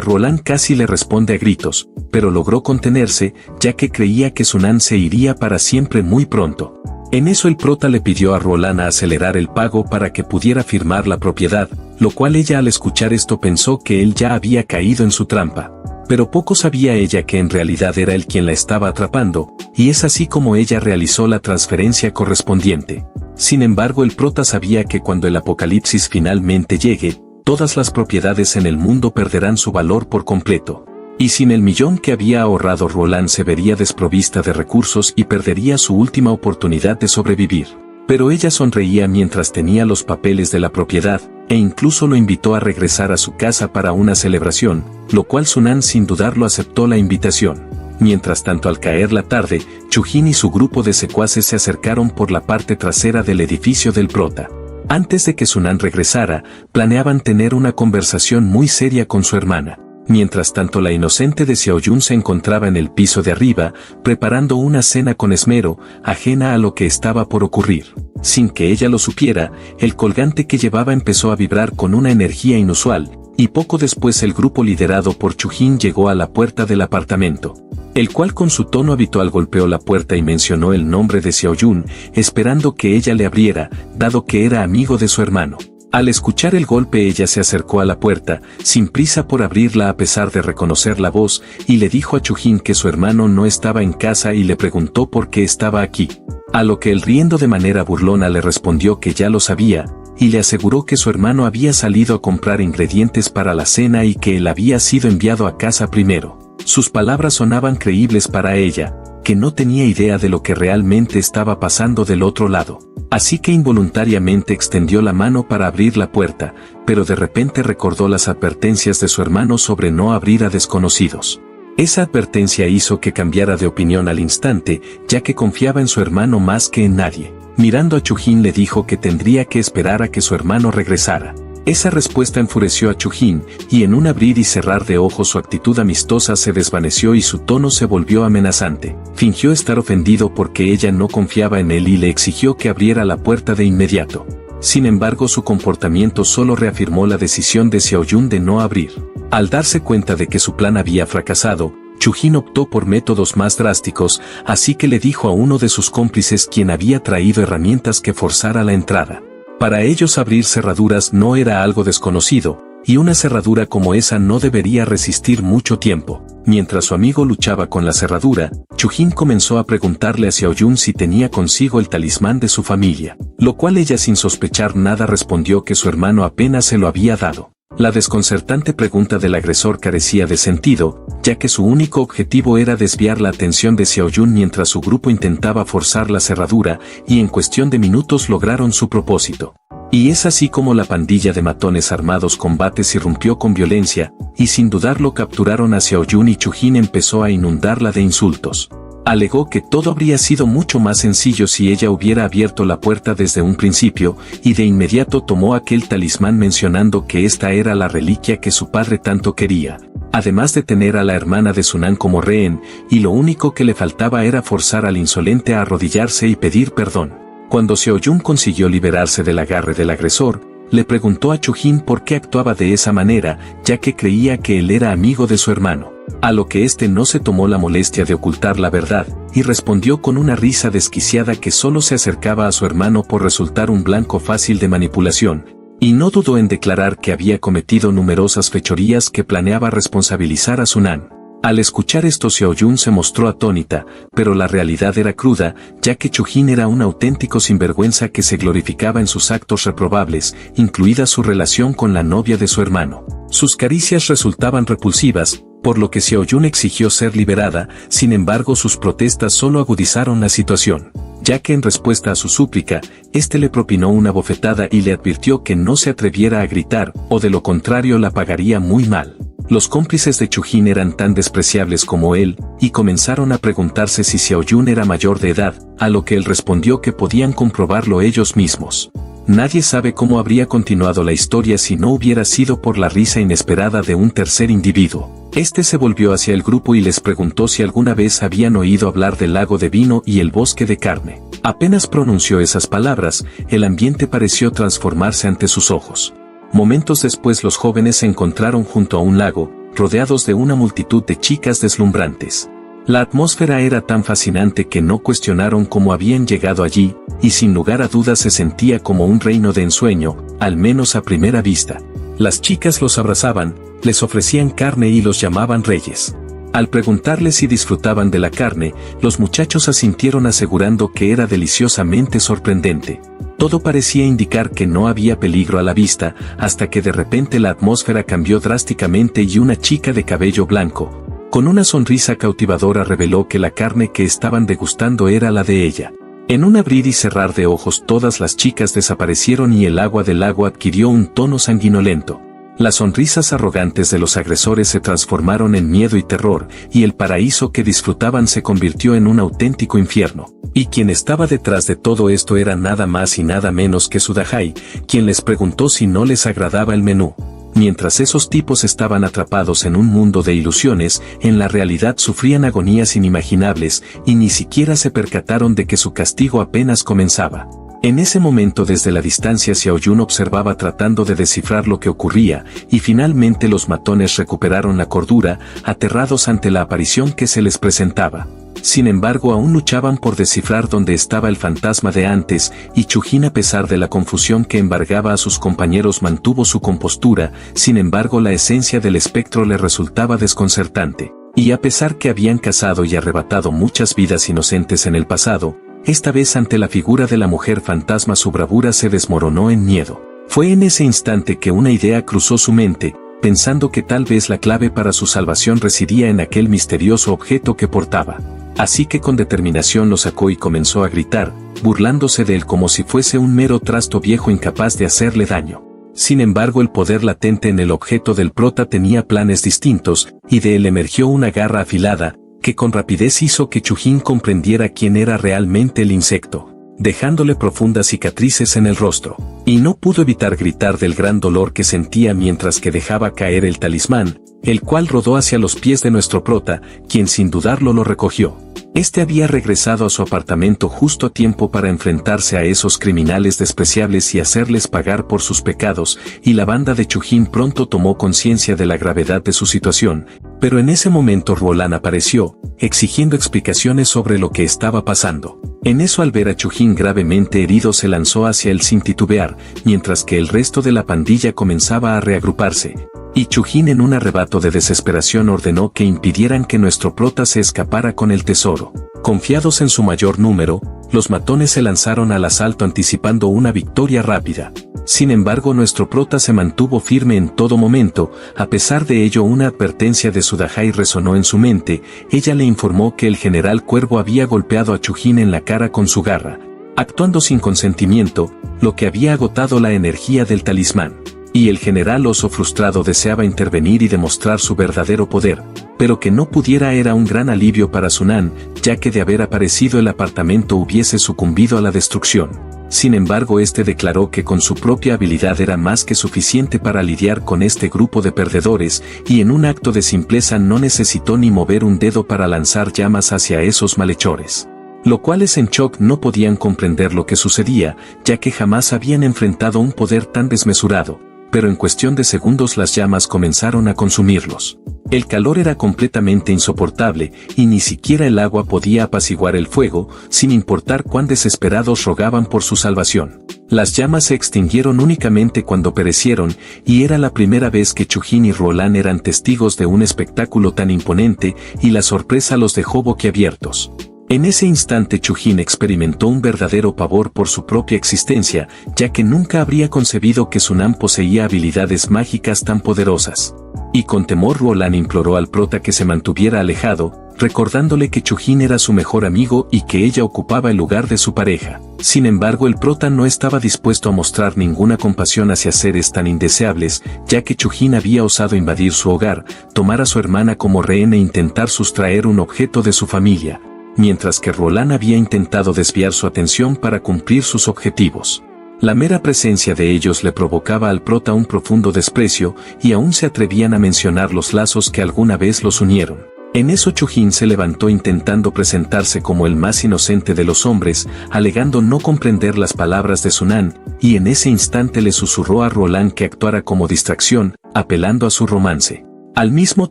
Roland casi le responde a gritos, pero logró contenerse, ya que creía que Sunan se iría para siempre muy pronto. En eso el prota le pidió a Roland acelerar el pago para que pudiera firmar la propiedad, lo cual ella al escuchar esto pensó que él ya había caído en su trampa. Pero poco sabía ella que en realidad era él quien la estaba atrapando, y es así como ella realizó la transferencia correspondiente. Sin embargo, el prota sabía que cuando el apocalipsis finalmente llegue, todas las propiedades en el mundo perderán su valor por completo. Y sin el millón que había ahorrado, Roland se vería desprovista de recursos y perdería su última oportunidad de sobrevivir. Pero ella sonreía mientras tenía los papeles de la propiedad, e incluso lo invitó a regresar a su casa para una celebración, lo cual Sunan sin dudarlo aceptó la invitación. Mientras tanto, al caer la tarde, Chujin y su grupo de secuaces se acercaron por la parte trasera del edificio del prota. Antes de que Sunan regresara, planeaban tener una conversación muy seria con su hermana. Mientras tanto, la inocente de Xiaoyun se encontraba en el piso de arriba, preparando una cena con esmero, ajena a lo que estaba por ocurrir. Sin que ella lo supiera, el colgante que llevaba empezó a vibrar con una energía inusual, y poco después el grupo liderado por Chujin llegó a la puerta del apartamento, el cual con su tono habitual golpeó la puerta y mencionó el nombre de Xiaoyun, esperando que ella le abriera, dado que era amigo de su hermano. Al escuchar el golpe, ella se acercó a la puerta, sin prisa por abrirla a pesar de reconocer la voz, y le dijo a Chujin que su hermano no estaba en casa y le preguntó por qué estaba aquí. A lo que él, riendo de manera burlona, le respondió que ya lo sabía, y le aseguró que su hermano había salido a comprar ingredientes para la cena y que él había sido enviado a casa primero. Sus palabras sonaban creíbles para ella, que no tenía idea de lo que realmente estaba pasando del otro lado. Así que involuntariamente extendió la mano para abrir la puerta, pero de repente recordó las advertencias de su hermano sobre no abrir a desconocidos. Esa advertencia hizo que cambiara de opinión al instante, ya que confiaba en su hermano más que en nadie. Mirando a Chujin, le dijo que tendría que esperar a que su hermano regresara. Esa respuesta enfureció a Chujin, y en un abrir y cerrar de ojos su actitud amistosa se desvaneció y su tono se volvió amenazante. Fingió estar ofendido porque ella no confiaba en él y le exigió que abriera la puerta de inmediato. Sin embargo, su comportamiento solo reafirmó la decisión de Xiaoyun de no abrir. Al darse cuenta de que su plan había fracasado, Chujin optó por métodos más drásticos, así que le dijo a uno de sus cómplices, quien había traído herramientas, que forzara la entrada. Para ellos, abrir cerraduras no era algo desconocido, y una cerradura como esa no debería resistir mucho tiempo. Mientras su amigo luchaba con la cerradura, Chujin comenzó a preguntarle a Xiaoyun si tenía consigo el talismán de su familia, lo cual ella, sin sospechar nada, respondió que su hermano apenas se lo había dado. La desconcertante pregunta del agresor carecía de sentido, ya que su único objetivo era desviar la atención de Xiaoyun mientras su grupo intentaba forzar la cerradura, y en cuestión de minutos lograron su propósito. Y es así como la pandilla de matones armados combates irrumpió con violencia, y sin dudarlo capturaron a Xiaoyun, y Chujin empezó a inundarla de insultos. Alegó que todo habría sido mucho más sencillo si ella hubiera abierto la puerta desde un principio, y de inmediato tomó aquel talismán, mencionando que esta era la reliquia que su padre tanto quería, además de tener a la hermana de Sunan como rehén, y lo único que le faltaba era forzar al insolente a arrodillarse y pedir perdón. Cuando Xiaoyun consiguió liberarse del agarre del agresor, le preguntó a Chujin por qué actuaba de esa manera, ya que creía que él era amigo de su hermano. A lo que éste no se tomó la molestia de ocultar la verdad, y respondió con una risa desquiciada que solo se acercaba a su hermano por resultar un blanco fácil de manipulación, y no dudó en declarar que había cometido numerosas fechorías que planeaba responsabilizar a Sunan. Al escuchar esto Xiaoyun se mostró atónita, pero la realidad era cruda, ya que Chujin era un auténtico sinvergüenza que se glorificaba en sus actos reprobables, incluida su relación con la novia de su hermano. Sus caricias resultaban repulsivas, por lo que Xiaoyun exigió ser liberada, sin embargo sus protestas solo agudizaron la situación, ya que en respuesta a su súplica, éste le propinó una bofetada y le advirtió que no se atreviera a gritar, o de lo contrario la pagaría muy mal. Los cómplices de Chujin eran tan despreciables como él, y comenzaron a preguntarse si Xiaoyun era mayor de edad, a lo que él respondió que podían comprobarlo ellos mismos. Nadie sabe cómo habría continuado la historia si no hubiera sido por la risa inesperada de un tercer individuo. Este se volvió hacia el grupo y les preguntó si alguna vez habían oído hablar del lago de vino y el bosque de carne. Apenas pronunció esas palabras, el ambiente pareció transformarse ante sus ojos. Momentos después los jóvenes se encontraron junto a un lago, rodeados de una multitud de chicas deslumbrantes. La atmósfera era tan fascinante que no cuestionaron cómo habían llegado allí, y sin lugar a dudas se sentía como un reino de ensueño, al menos a primera vista. Las chicas los abrazaban, les ofrecían carne y los llamaban reyes. Al preguntarles si disfrutaban de la carne, los muchachos asintieron asegurando que era deliciosamente sorprendente. Todo parecía indicar que no había peligro a la vista, hasta que de repente la atmósfera cambió drásticamente y una chica de cabello blanco, con una sonrisa cautivadora reveló que la carne que estaban degustando era la de ella. En un abrir y cerrar de ojos todas las chicas desaparecieron y el agua del lago adquirió un tono sanguinolento. Las sonrisas arrogantes de los agresores se transformaron en miedo y terror, y el paraíso que disfrutaban se convirtió en un auténtico infierno. Y quien estaba detrás de todo esto era nada más y nada menos que Sudahai, quien les preguntó si no les agradaba el menú. Mientras esos tipos estaban atrapados en un mundo de ilusiones, en la realidad sufrían agonías inimaginables, y ni siquiera se percataron de que su castigo apenas comenzaba. En ese momento desde la distancia Xiaoyun observaba tratando de descifrar lo que ocurría, y finalmente los matones recuperaron la cordura, aterrados ante la aparición que se les presentaba. Sin embargo aún luchaban por descifrar dónde estaba el fantasma de antes, y Chujin a pesar de la confusión que embargaba a sus compañeros mantuvo su compostura, sin embargo la esencia del espectro le resultaba desconcertante. Y a pesar que habían cazado y arrebatado muchas vidas inocentes en el pasado, esta vez ante la figura de la mujer fantasma su bravura se desmoronó en miedo. Fue en ese instante que una idea cruzó su mente, pensando que tal vez la clave para su salvación residía en aquel misterioso objeto que portaba. Así que con determinación lo sacó y comenzó a gritar, burlándose de él como si fuese un mero trasto viejo incapaz de hacerle daño. Sin embargo el poder latente en el objeto del prota tenía planes distintos, y de él emergió una garra afilada, que con rapidez hizo que Chujin comprendiera quién era realmente el insecto, dejándole profundas cicatrices en el rostro. Y no pudo evitar gritar del gran dolor que sentía mientras que dejaba caer el talismán, el cual rodó hacia los pies de nuestro prota, quien sin dudarlo lo recogió. Este había regresado a su apartamento justo a tiempo para enfrentarse a esos criminales despreciables y hacerles pagar por sus pecados, y la banda de Chujin pronto tomó conciencia de la gravedad de su situación, pero en ese momento Roland apareció, exigiendo explicaciones sobre lo que estaba pasando. En eso al ver a Chujin gravemente herido se lanzó hacia él sin titubear, mientras que el resto de la pandilla comenzaba a reagruparse. Y Chujin en un arrebato de desesperación ordenó que impidieran que nuestro prota se escapara con el tesoro. Confiados en su mayor número, los matones se lanzaron al asalto anticipando una victoria rápida. Sin embargo nuestro prota se mantuvo firme en todo momento, a pesar de ello una advertencia de Sudahai resonó en su mente, ella le informó que el general Cuervo había golpeado a Chujin en la cara con su garra, actuando sin consentimiento, lo que había agotado la energía del talismán. Y el general Oso frustrado deseaba intervenir y demostrar su verdadero poder, pero que no pudiera era un gran alivio para Sunan, ya que de haber aparecido el apartamento hubiese sucumbido a la destrucción. Sin embargo este declaró que con su propia habilidad era más que suficiente para lidiar con este grupo de perdedores, y en un acto de simpleza no necesitó ni mover un dedo para lanzar llamas hacia esos malhechores. Los cuales en shock no podían comprender lo que sucedía, ya que jamás habían enfrentado un poder tan desmesurado. pero en cuestión de segundos las llamas comenzaron a consumirlos. El calor era completamente insoportable, y ni siquiera el agua podía apaciguar el fuego, sin importar cuán desesperados rogaban por su salvación. Las llamas se extinguieron únicamente cuando perecieron, y era la primera vez que Chujin y Roland eran testigos de un espectáculo tan imponente, y la sorpresa los dejó boquiabiertos. En ese instante Chujin experimentó un verdadero pavor por su propia existencia, ya que nunca habría concebido que Sunan poseía habilidades mágicas tan poderosas. Y con temor Roland imploró al prota que se mantuviera alejado, recordándole que Chujin era su mejor amigo y que ella ocupaba el lugar de su pareja. Sin embargo, el prota no estaba dispuesto a mostrar ninguna compasión hacia seres tan indeseables, ya que Chujin había osado invadir su hogar, tomar a su hermana como rehén e intentar sustraer un objeto de su familia, mientras que Roland había intentado desviar su atención para cumplir sus objetivos. La mera presencia de ellos le provocaba al prota un profundo desprecio, y aún se atrevían a mencionar los lazos que alguna vez los unieron. En eso Chujin se levantó intentando presentarse como el más inocente de los hombres, alegando no comprender las palabras de Sunan, y en ese instante le susurró a Roland que actuara como distracción, apelando a su romance. Al mismo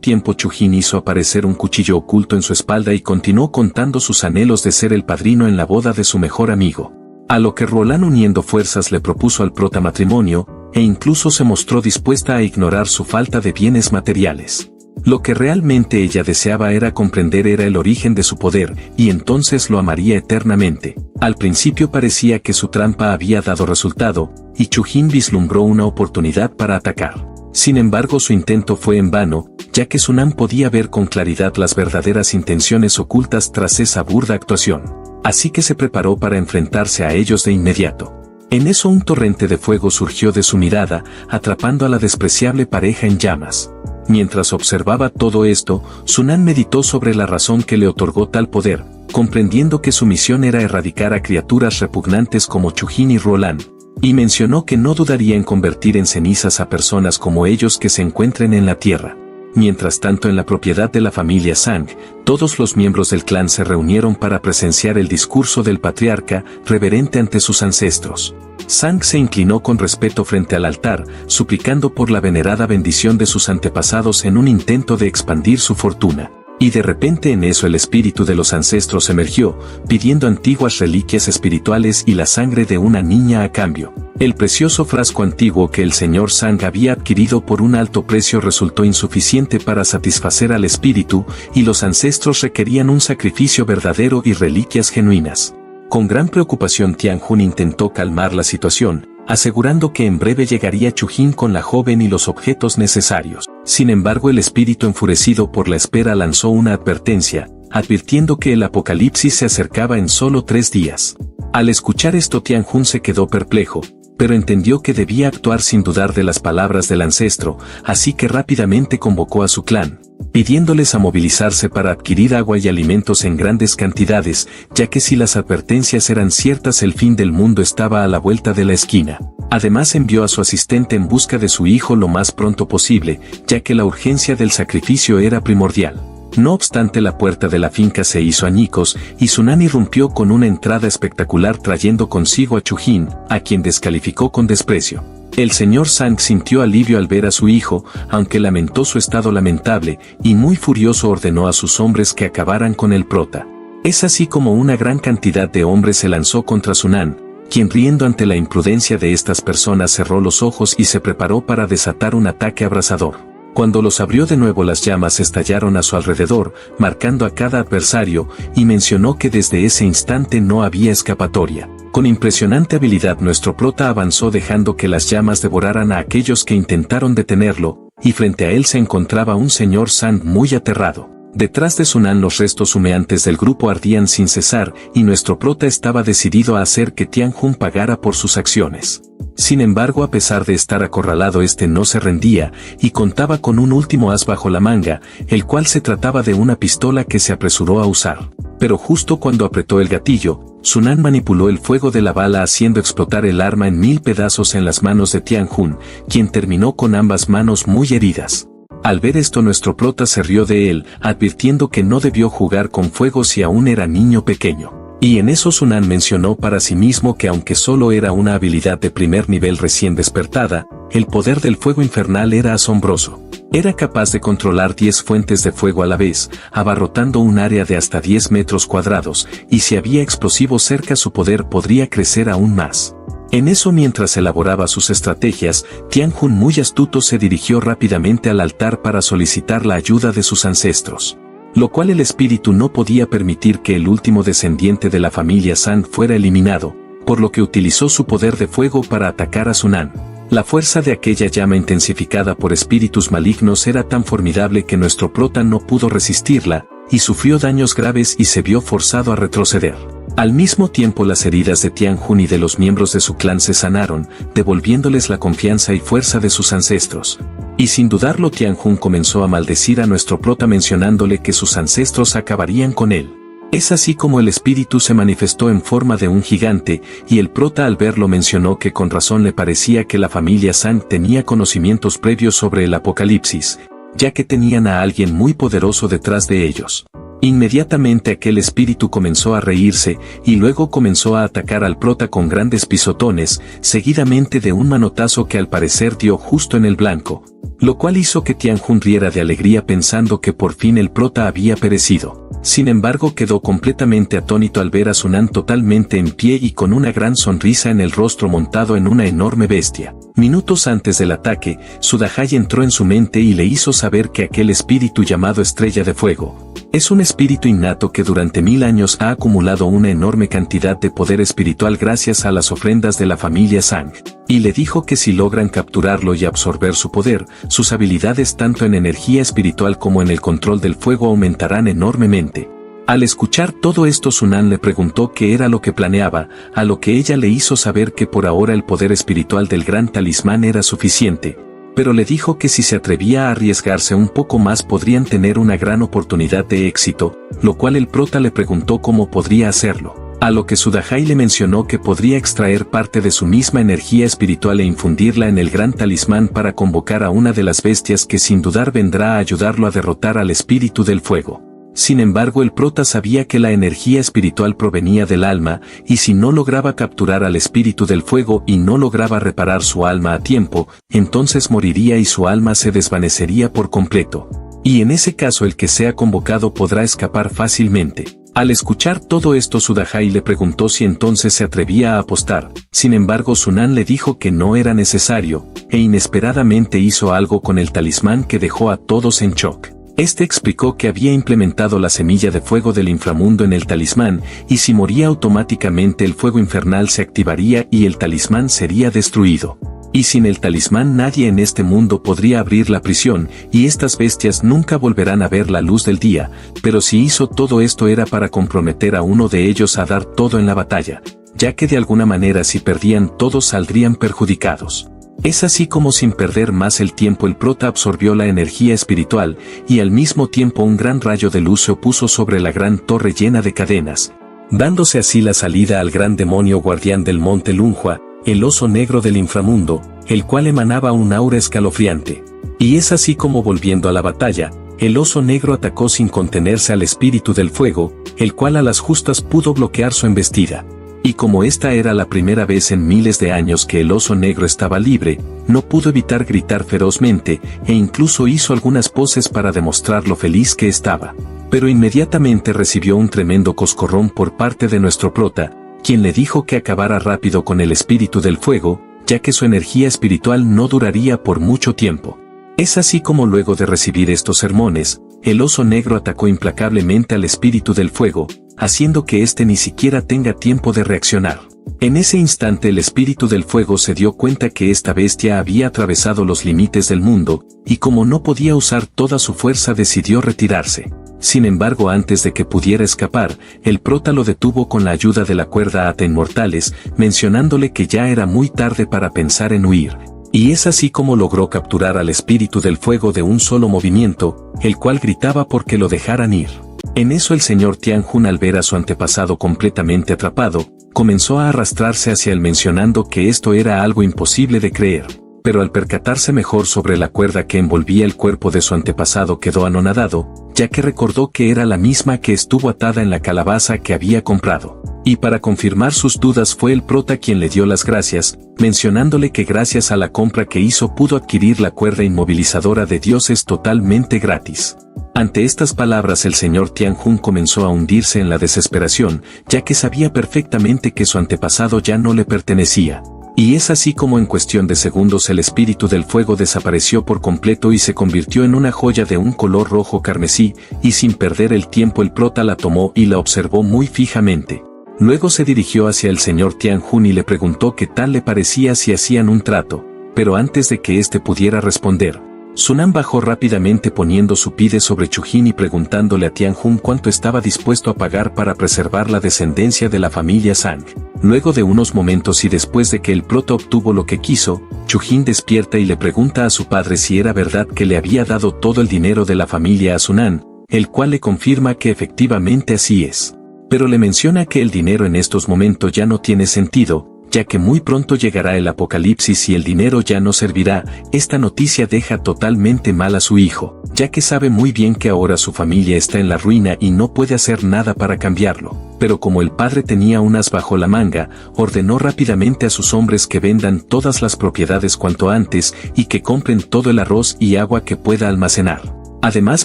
tiempo Chujin hizo aparecer un cuchillo oculto en su espalda y continuó contando sus anhelos de ser el padrino en la boda de su mejor amigo. A lo que Roland, uniendo fuerzas, le propuso al prota matrimonio, e incluso se mostró dispuesta a ignorar su falta de bienes materiales. Lo que realmente ella deseaba era comprender el origen de su poder, y entonces lo amaría eternamente. Al principio parecía que su trampa había dado resultado, y Chujin vislumbró una oportunidad para atacar. Sin embargo, su intento fue en vano, ya que Sunan podía ver con claridad las verdaderas intenciones ocultas tras esa burda actuación. Así que se preparó para enfrentarse a ellos de inmediato. En eso un torrente de fuego surgió de su mirada, atrapando a la despreciable pareja en llamas. Mientras observaba todo esto, Sunan meditó sobre la razón que le otorgó tal poder, comprendiendo que su misión era erradicar a criaturas repugnantes como Chujin y Roland, y mencionó que no dudaría en convertir en cenizas a personas como ellos que se encuentren en la tierra. Mientras tanto, en la propiedad de la familia Sang, todos los miembros del clan se reunieron para presenciar el discurso del patriarca, reverente ante sus ancestros. Sang se inclinó con respeto frente al altar, suplicando por la venerada bendición de sus antepasados en un intento de expandir su fortuna. Y de repente en eso el espíritu de los ancestros emergió, pidiendo antiguas reliquias espirituales y la sangre de una niña a cambio. El precioso frasco antiguo que el señor Sang había adquirido por un alto precio resultó insuficiente para satisfacer al espíritu, y los ancestros requerían un sacrificio verdadero y reliquias genuinas. Con gran preocupación Tianjun intentó calmar la situación, asegurando que en breve llegaría Chujin con la joven y los objetos necesarios. Sin embargo, el espíritu enfurecido por la espera lanzó una advertencia, advirtiendo que el apocalipsis se acercaba en solo 3 días. Al escuchar esto Tianjun se quedó perplejo, pero entendió que debía actuar sin dudar de las palabras del ancestro, así que rápidamente convocó a su clan, pidiéndoles a movilizarse para adquirir agua y alimentos en grandes cantidades, ya que si las advertencias eran ciertas el fin del mundo estaba a la vuelta de la esquina. Además envió a su asistente en busca de su hijo lo más pronto posible, ya que la urgencia del sacrificio era primordial. No obstante, la puerta de la finca se hizo añicos, y Sunan irrumpió con una entrada espectacular trayendo consigo a Chujin, a quien descalificó con desprecio. El señor Sang sintió alivio al ver a su hijo, aunque lamentó su estado lamentable, y muy furioso ordenó a sus hombres que acabaran con el prota. Es así como una gran cantidad de hombres se lanzó contra Sunan, quien riendo ante la imprudencia de estas personas cerró los ojos y se preparó para desatar un ataque abrasador. Cuando los abrió de nuevo, las llamas estallaron a su alrededor, marcando a cada adversario, y mencionó que desde ese instante no había escapatoria. Con impresionante habilidad nuestro prota avanzó dejando que las llamas devoraran a aquellos que intentaron detenerlo, y frente a él se encontraba un señor Sang muy aterrado. Detrás de Sunan los restos humeantes del grupo ardían sin cesar, y nuestro prota estaba decidido a hacer que Tianjun pagara por sus acciones. Sin embargo, a pesar de estar acorralado, este no se rendía, y contaba con un último as bajo la manga, el cual se trataba de una pistola que se apresuró a usar. Pero justo cuando apretó el gatillo, Sunan manipuló el fuego de la bala haciendo explotar el arma en 1000 pedazos en las manos de Tianjun, quien terminó con ambas manos muy heridas. Al ver esto nuestro prota se rió de él, advirtiendo que no debió jugar con fuego si aún era niño pequeño. Y en eso Sunan mencionó para sí mismo que aunque solo era una habilidad de primer nivel recién despertada, El poder del fuego infernal era asombroso. Era capaz de controlar 10 fuentes de fuego a la vez, abarrotando un área de hasta 10 metros cuadrados, y si había explosivos cerca su poder podría crecer aún más. En eso, mientras elaboraba sus estrategias, Tianjun, muy astuto, se dirigió rápidamente al altar para solicitar la ayuda de sus ancestros. Lo cual el espíritu no podía permitir que el último descendiente de la familia San fuera eliminado, por lo que utilizó su poder de fuego para atacar a Sunan. La fuerza de aquella llama intensificada por espíritus malignos era tan formidable que nuestro prota no pudo resistirla, y sufrió daños graves y se vio forzado a retroceder. Al mismo tiempo, las heridas de Tianjun y de los miembros de su clan se sanaron, devolviéndoles la confianza y fuerza de sus ancestros. Y sin dudarlo, Tianjun comenzó a maldecir a nuestro prota mencionándole que sus ancestros acabarían con él. Es así como el espíritu se manifestó en forma de un gigante, y el prota al verlo mencionó que con razón le parecía que la familia San tenía conocimientos previos sobre el apocalipsis, ya que tenían a alguien muy poderoso detrás de ellos. Inmediatamente aquel espíritu comenzó a reírse, y luego comenzó a atacar al prota con grandes pisotones, seguidamente de un manotazo que al parecer dio justo en el blanco, lo cual hizo que Tianjun riera de alegría pensando que por fin el prota había perecido. Sin embargo, quedó completamente atónito al ver a Sunan totalmente en pie y con una gran sonrisa en el rostro, montado en una enorme bestia. Minutos antes del ataque, Sudahai entró en su mente y le hizo saber que aquel espíritu llamado Estrella de Fuego es un espíritu innato que durante 1000 años ha acumulado una enorme cantidad de poder espiritual gracias a las ofrendas de la familia Sang, y le dijo que si logran capturarlo y absorber su poder, sus habilidades tanto en energía espiritual como en el control del fuego aumentarán enormemente. Al escuchar todo esto, Sunan le preguntó qué era lo que planeaba, a lo que ella le hizo saber que por ahora el poder espiritual del gran talismán era suficiente, pero le dijo que si se atrevía a arriesgarse un poco más podrían tener una gran oportunidad de éxito, lo cual el prota le preguntó cómo podría hacerlo. A lo que Sudahai le mencionó que podría extraer parte de su misma energía espiritual e infundirla en el gran talismán para convocar a una de las bestias que sin dudar vendrá a ayudarlo a derrotar al espíritu del fuego. Sin embargo, el prota sabía que la energía espiritual provenía del alma, y si no lograba capturar al espíritu del fuego y no lograba reparar su alma a tiempo, entonces moriría y su alma se desvanecería por completo. Y en ese caso el que sea convocado podrá escapar fácilmente. Al escuchar todo esto, Sudahai le preguntó si entonces se atrevía a apostar. Sin embargo, Sunan le dijo que no era necesario, e inesperadamente hizo algo con el talismán que dejó a todos en shock. Este explicó que había implementado la semilla de fuego del inframundo en el talismán, y si moría automáticamente el fuego infernal se activaría y el talismán sería destruido. Y sin el talismán nadie en este mundo podría abrir la prisión, y estas bestias nunca volverán a ver la luz del día, pero si hizo todo esto era para comprometer a uno de ellos a dar todo en la batalla, ya que de alguna manera si perdían todos saldrían perjudicados. Es así como sin perder más el tiempo el prota absorbió la energía espiritual, y al mismo tiempo un gran rayo de luz se opuso sobre la gran torre llena de cadenas, dándose así la salida al gran demonio guardián del monte Lunhua, el oso negro del inframundo, el cual emanaba un aura escalofriante. Y es así como, volviendo a la batalla, el oso negro atacó sin contenerse al espíritu del fuego, el cual a las justas pudo bloquear su embestida. Y como esta era la primera vez en miles de años que el oso negro estaba libre, no pudo evitar gritar ferozmente, e incluso hizo algunas poses para demostrar lo feliz que estaba. Pero inmediatamente recibió un tremendo coscorrón por parte de nuestro prota, quien le dijo que acabara rápido con el espíritu del fuego, ya que su energía espiritual no duraría por mucho tiempo. Es así como luego de recibir estos sermones, el oso negro atacó implacablemente al espíritu del fuego, haciendo que éste ni siquiera tenga tiempo de reaccionar. En ese instante el espíritu del fuego se dio cuenta que esta bestia había atravesado los límites del mundo, y como no podía usar toda su fuerza decidió retirarse. Sin embargo, antes de que pudiera escapar, el prota lo detuvo con la ayuda de la cuerda ata inmortales, mencionándole que ya era muy tarde para pensar en huir. Y es así como logró capturar al espíritu del fuego de un solo movimiento, el cual gritaba porque lo dejaran ir. En eso el señor Tianjun, al ver a su antepasado completamente atrapado, comenzó a arrastrarse hacia él mencionando que esto era algo imposible de creer. Pero al percatarse mejor sobre la cuerda que envolvía el cuerpo de su antepasado quedó anonadado, ya que recordó que era la misma que estuvo atada en la calabaza que había comprado. Y para confirmar sus dudas fue el prota quien le dio las gracias, mencionándole que gracias a la compra que hizo pudo adquirir la cuerda inmovilizadora de dioses totalmente gratis. Ante estas palabras el señor Tianjun comenzó a hundirse en la desesperación, ya que sabía perfectamente que su antepasado ya no le pertenecía. Y es así como en cuestión de segundos el espíritu del fuego desapareció por completo y se convirtió en una joya de un color rojo carmesí, y sin perder el tiempo el prota la tomó y la observó muy fijamente. Luego se dirigió hacia el señor Tianjun y le preguntó qué tal le parecía si hacían un trato, pero antes de que éste pudiera responder, Sunan bajó rápidamente poniendo su pide sobre Chujin y preguntándole a Tianjun cuánto estaba dispuesto a pagar para preservar la descendencia de la familia Sang. Luego de unos momentos y después de que el prota obtuvo lo que quiso, Chujin despierta y le pregunta a su padre si era verdad que le había dado todo el dinero de la familia a Sunan, el cual le confirma que efectivamente así es. Pero le menciona que el dinero en estos momentos ya no tiene sentido, ya que muy pronto llegará el apocalipsis y el dinero ya no servirá. Esta noticia deja totalmente mal a su hijo, ya que sabe muy bien que ahora su familia está en la ruina y no puede hacer nada para cambiarlo. Pero como el padre tenía un as bajo la manga, ordenó rápidamente a sus hombres que vendan todas las propiedades cuanto antes y que compren todo el arroz y agua que pueda almacenar. Además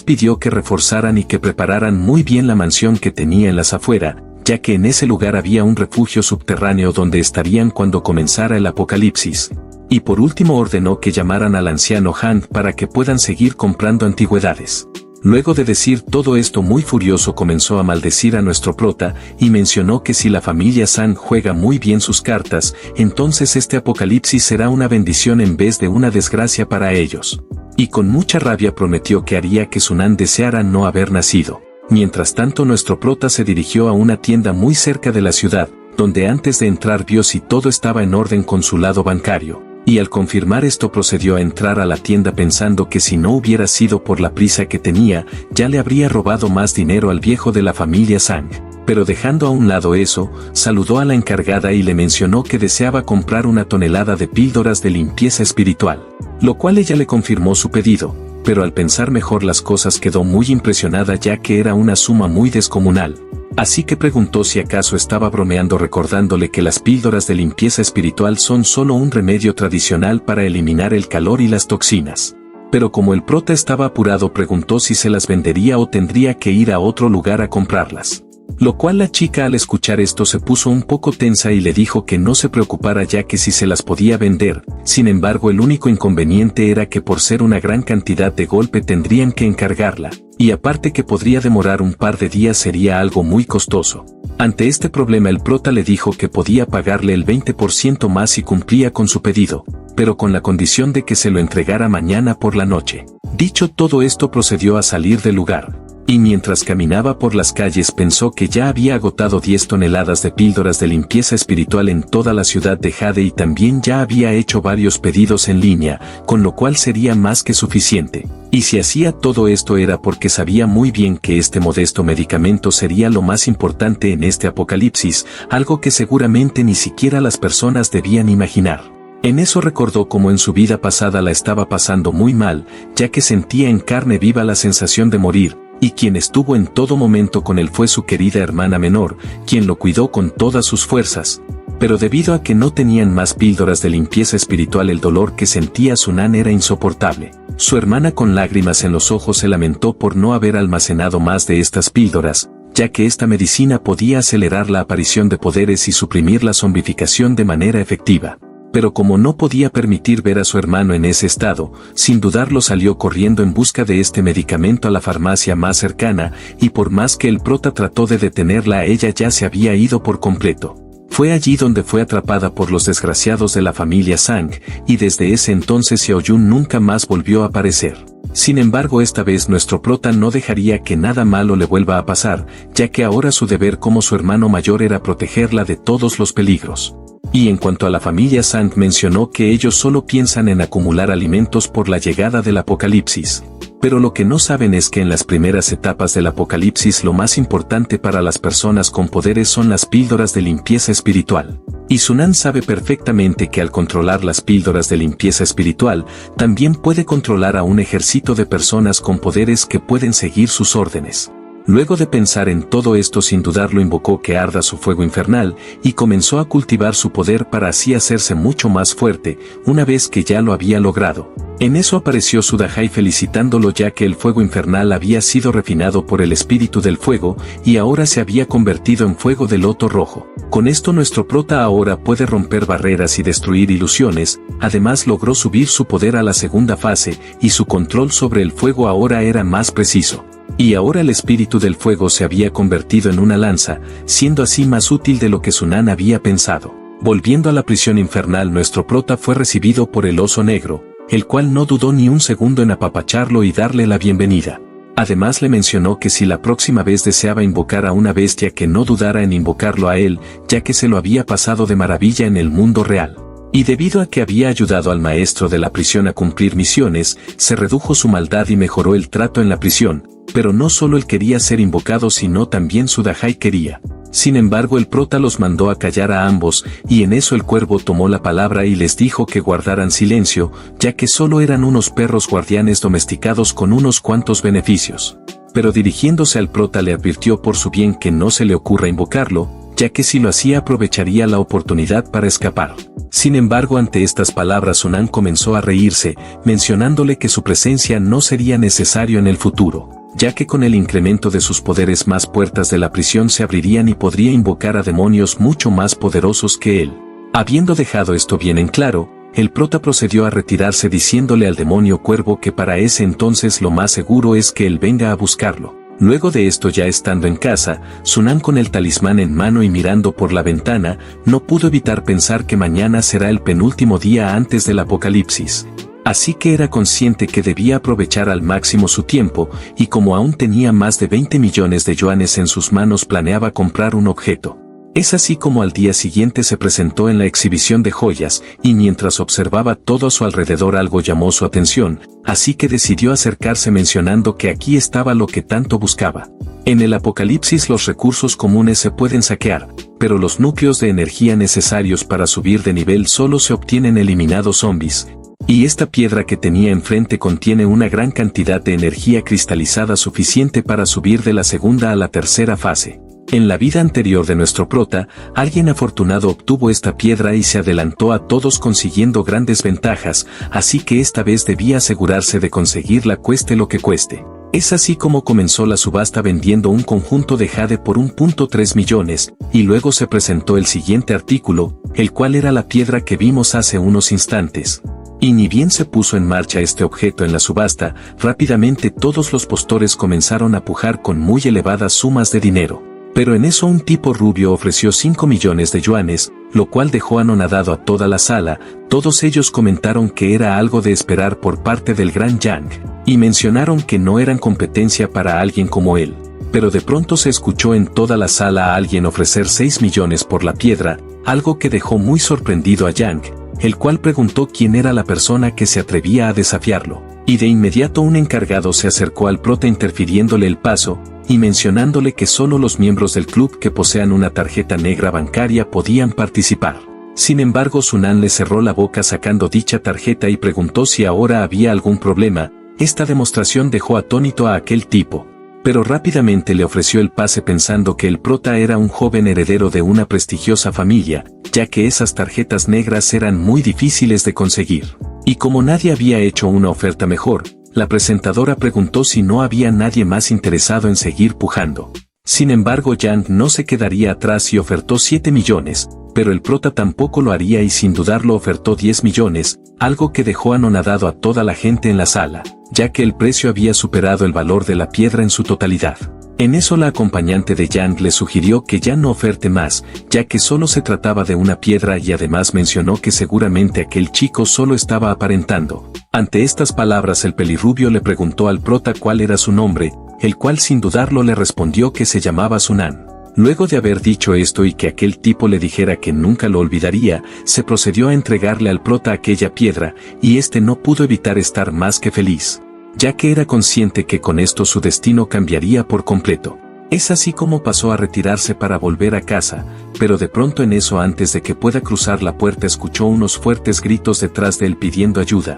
pidió que reforzaran y que prepararan muy bien la mansión que tenía en las afueras, ya que en ese lugar había un refugio subterráneo donde estarían cuando comenzara el apocalipsis. Y por último ordenó que llamaran al anciano Han para que puedan seguir comprando antigüedades. Luego de decir todo esto muy furioso comenzó a maldecir a nuestro prota y mencionó que si la familia San juega muy bien sus cartas, entonces este apocalipsis será una bendición en vez de una desgracia para ellos. Y con mucha rabia prometió que haría que Sunan deseara no haber nacido. Mientras tanto nuestro prota se dirigió a una tienda muy cerca de la ciudad, donde antes de entrar vio si todo estaba en orden con su lado bancario, y al confirmar esto procedió a entrar a la tienda pensando que si no hubiera sido por la prisa que tenía, ya le habría robado más dinero al viejo de la familia Sang. Pero dejando a un lado eso, saludó a la encargada y le mencionó que deseaba comprar 1 tonelada de píldoras de limpieza espiritual, lo cual ella le confirmó su pedido. Pero al pensar mejor las cosas quedó muy impresionada ya que era una suma muy descomunal. Así que preguntó si acaso estaba bromeando recordándole que las píldoras de limpieza espiritual son solo un remedio tradicional para eliminar el calor y las toxinas. Pero como el prota estaba apurado preguntó si se las vendería o tendría que ir a otro lugar a comprarlas. Lo cual la chica al escuchar esto se puso un poco tensa y le dijo que no se preocupara ya que si se las podía vender. Sin embargo el único inconveniente era que por ser una gran cantidad de golpe tendrían que encargarla, y aparte que podría demorar un par de días sería algo muy costoso. Ante este problema el prota le dijo que podía pagarle el 20% más si cumplía con su pedido, pero con la condición de que se lo entregara mañana por la noche. Dicho todo esto procedió a salir del lugar. Y mientras caminaba por las calles pensó que ya había agotado 10 toneladas de píldoras de limpieza espiritual en toda la ciudad de Jade y también ya había hecho varios pedidos en línea, con lo cual sería más que suficiente. Y si hacía todo esto era porque sabía muy bien que este modesto medicamento sería lo más importante en este apocalipsis, algo que seguramente ni siquiera las personas debían imaginar. En eso recordó cómo en su vida pasada la estaba pasando muy mal, ya que sentía en carne viva la sensación de morir, y quien estuvo en todo momento con él fue su querida hermana menor, quien lo cuidó con todas sus fuerzas. Pero debido a que no tenían más píldoras de limpieza espiritual el dolor que sentía Sunan era insoportable. Su hermana con lágrimas en los ojos se lamentó por no haber almacenado más de estas píldoras, ya que esta medicina podía acelerar la aparición de poderes y suprimir la zombificación de manera efectiva. Pero como no podía permitir ver a su hermano en ese estado, sin dudarlo salió corriendo en busca de este medicamento a la farmacia más cercana, y por más que el prota trató de detenerla ella ya se había ido por completo. Fue allí donde fue atrapada por los desgraciados de la familia Sang, y desde ese entonces Xiaoyun nunca más volvió a aparecer. Sin embargo esta vez nuestro prota no dejaría que nada malo le vuelva a pasar, ya que ahora su deber como su hermano mayor era protegerla de todos los peligros. Y en cuanto a la familia Sang mencionó que ellos solo piensan en acumular alimentos por la llegada del apocalipsis. Pero lo que no saben es que en las primeras etapas del apocalipsis lo más importante para las personas con poderes son las píldoras de limpieza espiritual. Y Sunan sabe perfectamente que al controlar las píldoras de limpieza espiritual, también puede controlar a un ejército de personas con poderes que pueden seguir sus órdenes. Luego de pensar en todo esto, sin dudarlo, invocó que arda su fuego infernal y comenzó a cultivar su poder para así hacerse mucho más fuerte, una vez que ya lo había logrado. En eso apareció Sudahai felicitándolo, ya que el fuego infernal había sido refinado por el espíritu del fuego y ahora se había convertido en fuego de loto rojo. Con esto nuestro prota ahora puede romper barreras y destruir ilusiones. Además logró subir su poder a la segunda fase y su control sobre el fuego ahora era más preciso. Y ahora el espíritu del fuego se había convertido en una lanza, siendo así más útil de lo que Sunan había pensado. Volviendo a la prisión infernal, nuestro prota fue recibido por el oso negro, el cual no dudó ni un segundo en apapacharlo y darle la bienvenida. Además le mencionó que si la próxima vez deseaba invocar a una bestia, que no dudara en invocarlo a él, ya que se lo había pasado de maravilla en el mundo real. Y debido a que había ayudado al maestro de la prisión a cumplir misiones, se redujo su maldad y mejoró el trato en la prisión. Pero no solo él quería ser invocado, sino también Sudahai quería. Sin embargo, el prota los mandó a callar a ambos, y en eso el cuervo tomó la palabra y les dijo que guardaran silencio, ya que solo eran unos perros guardianes domesticados con unos cuantos beneficios. Pero dirigiéndose al prota le advirtió por su bien que no se le ocurra invocarlo, ya que si lo hacía aprovecharía la oportunidad para escapar. Sin embargo, ante estas palabras Sunan comenzó a reírse, mencionándole que su presencia no sería necesario en el futuro, ya que con el incremento de sus poderes más puertas de la prisión se abrirían y podría invocar a demonios mucho más poderosos que él. Habiendo dejado esto bien en claro, el prota procedió a retirarse diciéndole al demonio cuervo que para ese entonces lo más seguro es que él venga a buscarlo. Luego de esto, ya estando en casa, Sunan con el talismán en mano y mirando por la ventana, no pudo evitar pensar que mañana será el penúltimo día antes del apocalipsis. Así que era consciente que debía aprovechar al máximo su tiempo, y como aún tenía más de 20 millones de yuanes en sus manos, planeaba comprar un objeto. Es así como al día siguiente se presentó en la exhibición de joyas, y mientras observaba todo a su alrededor algo llamó su atención, así que decidió acercarse mencionando que aquí estaba lo que tanto buscaba. En el apocalipsis los recursos comunes se pueden saquear, pero los núcleos de energía necesarios para subir de nivel solo se obtienen eliminando zombies. Y esta piedra que tenía enfrente contiene una gran cantidad de energía cristalizada suficiente para subir de la segunda a la tercera fase. En la vida anterior de nuestro prota, alguien afortunado obtuvo esta piedra y se adelantó a todos consiguiendo grandes ventajas, así que esta vez debía asegurarse de conseguirla cueste lo que cueste. Es así como comenzó la subasta vendiendo un conjunto de jade por 1.3 millones, y luego se presentó el siguiente artículo, el cual era la piedra que vimos hace unos instantes. Y ni bien se puso en marcha este objeto en la subasta, rápidamente todos los postores comenzaron a pujar con muy elevadas sumas de dinero. Pero en eso un tipo rubio ofreció 5 millones de yuanes, lo cual dejó anonadado a toda la sala. Todos ellos comentaron que era algo de esperar por parte del gran Yang, y mencionaron que no eran competencia para alguien como él. Pero de pronto se escuchó en toda la sala a alguien ofrecer 6 millones por la piedra, algo que dejó muy sorprendido a Yang, el cual preguntó quién era la persona que se atrevía a desafiarlo. Y de inmediato un encargado se acercó al prota interfiriéndole el paso, y mencionándole que solo los miembros del club que posean una tarjeta negra bancaria podían participar. Sin embargo, Sunan le cerró la boca sacando dicha tarjeta y preguntó si ahora había algún problema. Esta demostración dejó atónito a aquel tipo, pero rápidamente le ofreció el pase pensando que el prota era un joven heredero de una prestigiosa familia, ya que esas tarjetas negras eran muy difíciles de conseguir. Y como nadie había hecho una oferta mejor, la presentadora preguntó si no había nadie más interesado en seguir pujando. Sin embargo, Yang no se quedaría atrás y ofertó 7 millones, pero el prota tampoco lo haría y sin dudarlo ofertó 10 millones, algo que dejó anonadado a toda la gente en la sala, ya que el precio había superado el valor de la piedra en su totalidad. En eso la acompañante de Yang le sugirió que ya no oferte más, ya que solo se trataba de una piedra, y además mencionó que seguramente aquel chico solo estaba aparentando. Ante estas palabras el pelirrubio le preguntó al prota cuál era su nombre, el cual sin dudarlo le respondió que se llamaba Sunan. Luego de haber dicho esto y que aquel tipo le dijera que nunca lo olvidaría, se procedió a entregarle al prota aquella piedra, y este no pudo evitar estar más que feliz. ya que era consciente que con esto su destino cambiaría por completo. Es así como pasó a retirarse para volver a casa, pero de pronto en eso, antes de que pueda cruzar la puerta, escuchó unos fuertes gritos detrás de él pidiendo ayuda.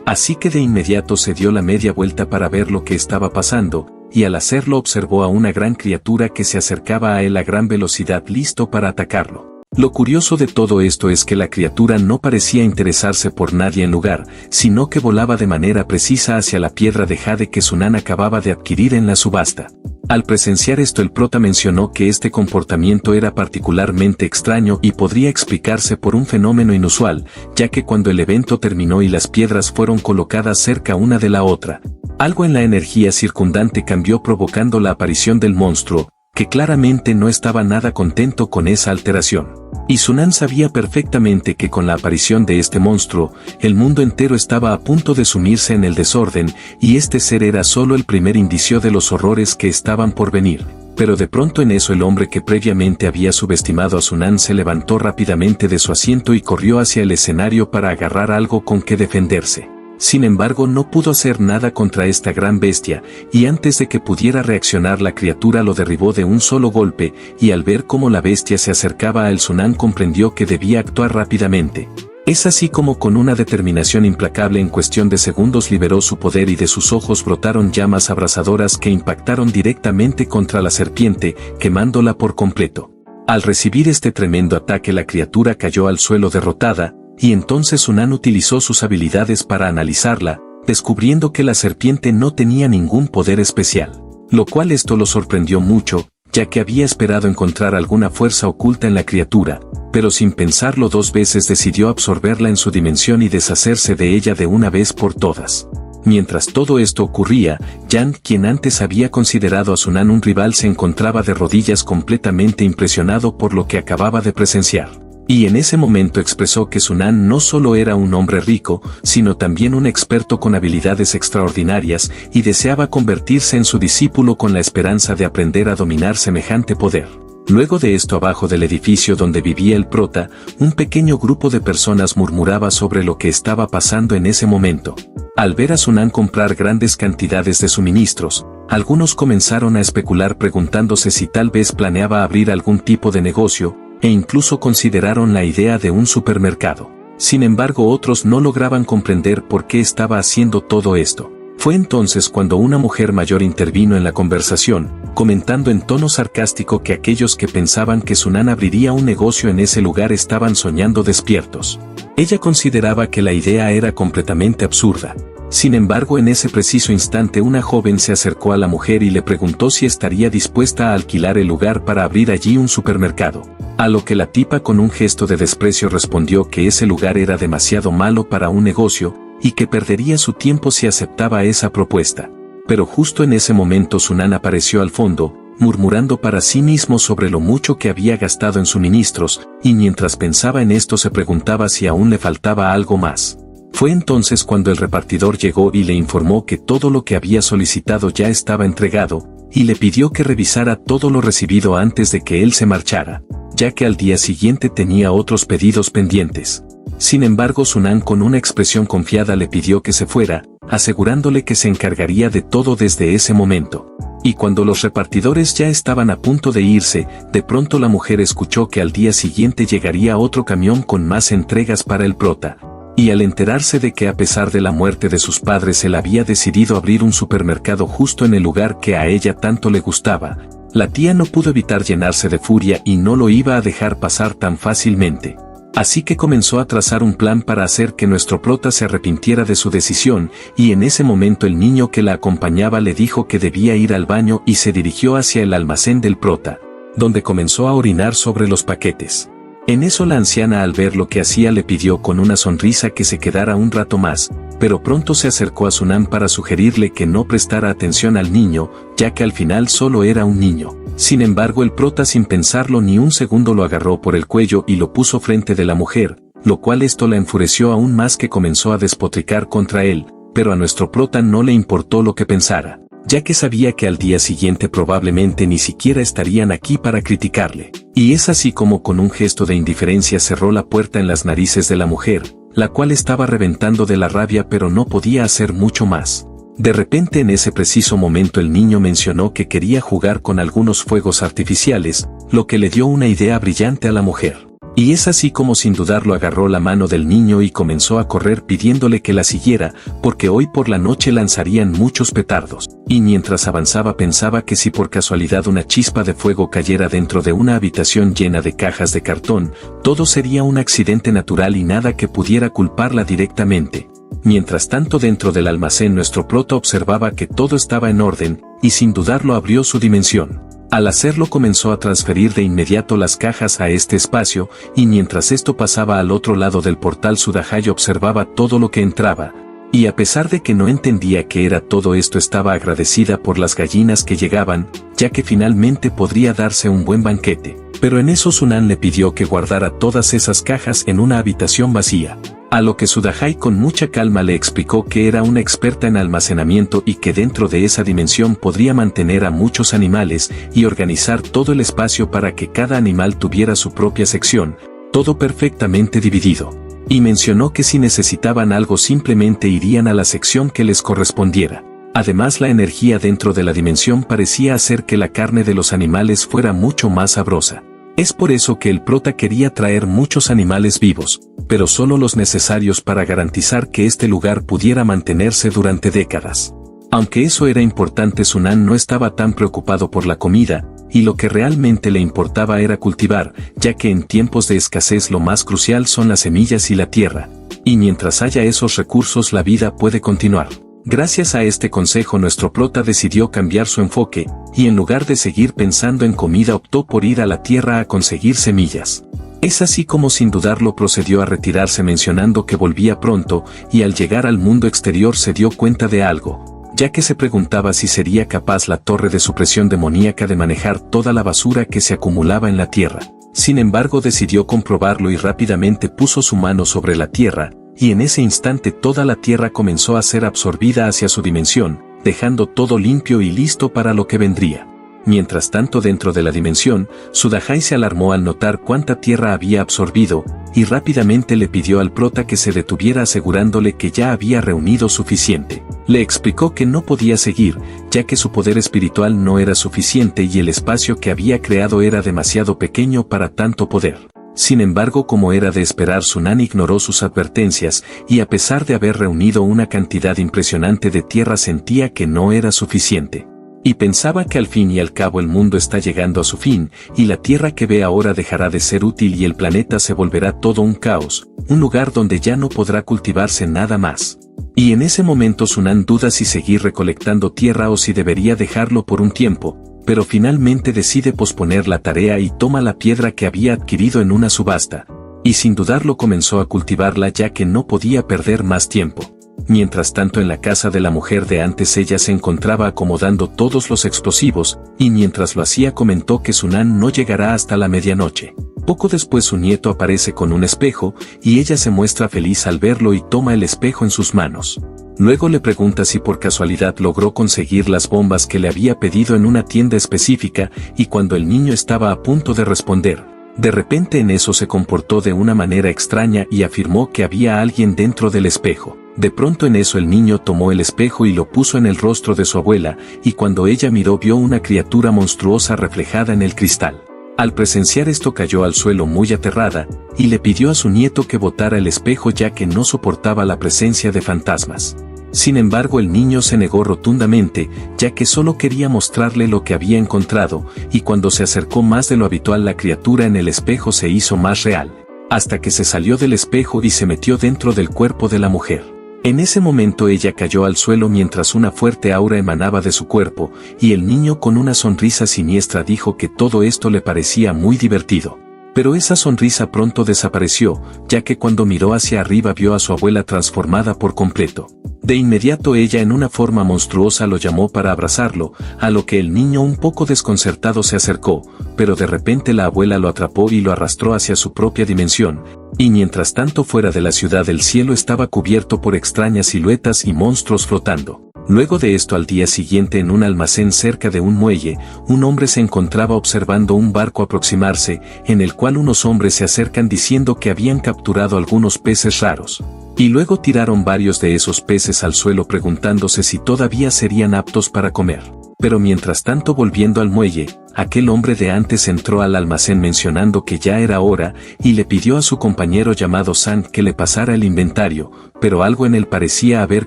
Así que de inmediato se dio la media vuelta para ver lo que estaba pasando, y al hacerlo observó a una gran criatura que se acercaba a él a gran velocidad, listo para atacarlo. Lo curioso de todo esto es que la criatura no parecía interesarse por nadie en lugar, sino que volaba de manera precisa hacia la piedra de jade que Sunan acababa de adquirir en la subasta. Al presenciar esto, el prota mencionó que este comportamiento era particularmente extraño y podría explicarse por un fenómeno inusual, ya que cuando el evento terminó y las piedras fueron colocadas cerca una de la otra, algo en la energía circundante cambió, provocando la aparición del monstruo, que claramente no estaba nada contento con esa alteración. Y Sunan sabía perfectamente que con la aparición de este monstruo, el mundo entero estaba a punto de sumirse en el desorden, y este ser era solo el primer indicio de los horrores que estaban por venir. Pero de pronto en eso, el hombre que previamente había subestimado a Sunan se levantó rápidamente de su asiento y corrió hacia el escenario para agarrar algo con que defenderse. Sin embargo, no pudo hacer nada contra esta gran bestia, y antes de que pudiera reaccionar, la criatura lo derribó de un solo golpe, y al ver cómo la bestia se acercaba a él, Sunan comprendió que debía actuar rápidamente. Es así como, con una determinación implacable, en cuestión de segundos liberó su poder y de sus ojos brotaron llamas abrasadoras que impactaron directamente contra la serpiente, quemándola por completo. Al recibir este tremendo ataque, la criatura cayó al suelo derrotada, y entonces Sunan utilizó sus habilidades para analizarla, descubriendo que la serpiente no tenía ningún poder especial. Lo cual esto lo sorprendió mucho, ya que había esperado encontrar alguna fuerza oculta en la criatura, pero sin pensarlo dos veces decidió absorberla en su dimensión y deshacerse de ella de una vez por todas. Mientras todo esto ocurría, Yan, quien antes había considerado a Sunan un rival, se encontraba de rodillas completamente impresionado por lo que acababa de presenciar. Y en ese momento expresó que Sunan no solo era un hombre rico, sino también un experto con habilidades extraordinarias, y deseaba convertirse en su discípulo con la esperanza de aprender a dominar semejante poder. Luego de esto, abajo del edificio donde vivía el prota, un pequeño grupo de personas murmuraba sobre lo que estaba pasando en ese momento. Al ver a Sunan comprar grandes cantidades de suministros, algunos comenzaron a especular preguntándose si tal vez planeaba abrir algún tipo de negocio, e incluso consideraron la idea de un supermercado. Sin embargo, otros no lograban comprender por qué estaba haciendo todo esto. Fue entonces cuando una mujer mayor intervino en la conversación, comentando en tono sarcástico que aquellos que pensaban que Sunan abriría un negocio en ese lugar estaban soñando despiertos. Ella consideraba que la idea era completamente absurda. Sin embargo, en ese preciso instante, una joven se acercó a la mujer y le preguntó si estaría dispuesta a alquilar el lugar para abrir allí un supermercado. A lo que la tipa, con un gesto de desprecio, respondió que ese lugar era demasiado malo para un negocio, y que perdería su tiempo si aceptaba esa propuesta. Pero justo en ese momento Sunan apareció al fondo, murmurando para sí mismo sobre lo mucho que había gastado en suministros, y mientras pensaba en esto se preguntaba si aún le faltaba algo más. Fue entonces cuando el repartidor llegó y le informó que todo lo que había solicitado ya estaba entregado, y le pidió que revisara todo lo recibido antes de que él se marchara, ya que al día siguiente tenía otros pedidos pendientes. Sin embargo, Sunan, con una expresión confiada, le pidió que se fuera, asegurándole que se encargaría de todo desde ese momento. Y cuando los repartidores ya estaban a punto de irse, de pronto la mujer escuchó que al día siguiente llegaría otro camión con más entregas para el prota. Y al enterarse de que a pesar de la muerte de sus padres él había decidido abrir un supermercado justo en el lugar que a ella tanto le gustaba, la tía no pudo evitar llenarse de furia y no lo iba a dejar pasar tan fácilmente. Así que comenzó a trazar un plan para hacer que nuestro prota se arrepintiera de su decisión, y en ese momento el niño que la acompañaba le dijo que debía ir al baño y se dirigió hacia el almacén del prota, donde comenzó a orinar sobre los paquetes. En eso la anciana, al ver lo que hacía, le pidió con una sonrisa que se quedara un rato más, pero pronto se acercó a Sunan para sugerirle que no prestara atención al niño, ya que al final solo era un niño. Sin embargo, el prota, sin pensarlo ni un segundo, lo agarró por el cuello y lo puso frente de la mujer, lo cual esto la enfureció aún más, que comenzó a despotricar contra él, pero a nuestro prota no le importó lo que pensara, ya que sabía que al día siguiente probablemente ni siquiera estarían aquí para criticarle. Y es así como, con un gesto de indiferencia, cerró la puerta en las narices de la mujer, la cual estaba reventando de la rabia pero no podía hacer mucho más. De repente en ese preciso momento el niño mencionó que quería jugar con algunos fuegos artificiales, lo que le dio una idea brillante a la mujer. Y es así como sin dudarlo agarró la mano del niño y comenzó a correr pidiéndole que la siguiera, porque hoy por la noche lanzarían muchos petardos. Y mientras avanzaba pensaba que si por casualidad una chispa de fuego cayera dentro de una habitación llena de cajas de cartón, todo sería un accidente natural y nada que pudiera culparla directamente. Mientras tanto dentro del almacén nuestro prota observaba que todo estaba en orden, y sin dudarlo abrió su dimensión. Al hacerlo comenzó a transferir de inmediato las cajas a este espacio, y mientras esto pasaba al otro lado del portal Sudahai observaba todo lo que entraba, y a pesar de que no entendía qué era todo esto estaba agradecida por las gallinas que llegaban, ya que finalmente podría darse un buen banquete. Pero en eso Sunan le pidió que guardara todas esas cajas en una habitación vacía. A lo que Sudahai con mucha calma le explicó que era una experta en almacenamiento y que dentro de esa dimensión podría mantener a muchos animales y organizar todo el espacio para que cada animal tuviera su propia sección, todo perfectamente dividido. Y mencionó que si necesitaban algo simplemente irían a la sección que les correspondiera. Además la energía dentro de la dimensión parecía hacer que la carne de los animales fuera mucho más sabrosa. Es por eso que el prota quería traer muchos animales vivos, pero solo los necesarios para garantizar que este lugar pudiera mantenerse durante décadas. Aunque eso era importante, Sunan no estaba tan preocupado por la comida, y lo que realmente le importaba era cultivar, ya que en tiempos de escasez lo más crucial son las semillas y la tierra, y mientras haya esos recursos la vida puede continuar. Gracias a este consejo nuestro prota decidió cambiar su enfoque, y en lugar de seguir pensando en comida optó por ir a la tierra a conseguir semillas. Es así como sin dudarlo procedió a retirarse mencionando que volvía pronto, y al llegar al mundo exterior se dio cuenta de algo, ya que se preguntaba si sería capaz la torre de supresión demoníaca de manejar toda la basura que se acumulaba en la tierra. Sin embargo decidió comprobarlo y rápidamente puso su mano sobre la tierra, y en ese instante toda la tierra comenzó a ser absorbida hacia su dimensión, dejando todo limpio y listo para lo que vendría. Mientras tanto dentro de la dimensión, Sudahai se alarmó al notar cuánta tierra había absorbido, y rápidamente le pidió al prota que se detuviera asegurándole que ya había reunido suficiente. Le explicó que no podía seguir, ya que su poder espiritual no era suficiente y el espacio que había creado era demasiado pequeño para tanto poder. Sin embargo, como era de esperar, Sunan ignoró sus advertencias, y a pesar de haber reunido una cantidad impresionante de tierra sentía que no era suficiente. Y pensaba que al fin y al cabo el mundo está llegando a su fin, y la tierra que ve ahora dejará de ser útil y el planeta se volverá todo un caos, un lugar donde ya no podrá cultivarse nada más. Y en ese momento Sunan duda si seguir recolectando tierra o si debería dejarlo por un tiempo, pero finalmente decide posponer la tarea y toma la piedra que había adquirido en una subasta, y sin dudarlo comenzó a cultivarla ya que no podía perder más tiempo. Mientras tanto en la casa de la mujer de antes ella se encontraba acomodando todos los explosivos, y mientras lo hacía comentó que Sunan no llegará hasta la medianoche. Poco después su nieto aparece con un espejo, y ella se muestra feliz al verlo y toma el espejo en sus manos. Luego le pregunta si por casualidad logró conseguir las bombas que le había pedido en una tienda específica, y cuando el niño estaba a punto de responder, de repente en eso se comportó de una manera extraña y afirmó que había alguien dentro del espejo. De pronto en eso el niño tomó el espejo y lo puso en el rostro de su abuela, y cuando ella miró vio una criatura monstruosa reflejada en el cristal. Al presenciar esto cayó al suelo muy aterrada, y le pidió a su nieto que botara el espejo ya que no soportaba la presencia de fantasmas. Sin embargo el niño se negó rotundamente, ya que solo quería mostrarle lo que había encontrado, y cuando se acercó más de lo habitual la criatura en el espejo se hizo más real, hasta que se salió del espejo y se metió dentro del cuerpo de la mujer. En ese momento ella cayó al suelo mientras una fuerte aura emanaba de su cuerpo, y el niño con una sonrisa siniestra dijo que todo esto le parecía muy divertido. Pero esa sonrisa pronto desapareció, ya que cuando miró hacia arriba vio a su abuela transformada por completo. De inmediato ella en una forma monstruosa lo llamó para abrazarlo, a lo que el niño un poco desconcertado se acercó, pero de repente la abuela lo atrapó y lo arrastró hacia su propia dimensión, y mientras tanto fuera de la ciudad el cielo estaba cubierto por extrañas siluetas y monstruos flotando. Luego de esto al día siguiente en un almacén cerca de un muelle, un hombre se encontraba observando un barco aproximarse, en el cual unos hombres se acercan diciendo que habían capturado algunos peces raros. Y luego tiraron varios de esos peces al suelo preguntándose si todavía serían aptos para comer. Pero mientras tanto, volviendo al muelle, aquel hombre de antes entró al almacén mencionando que ya era hora y le pidió a su compañero llamado Sand que le pasara el inventario, pero algo en él parecía haber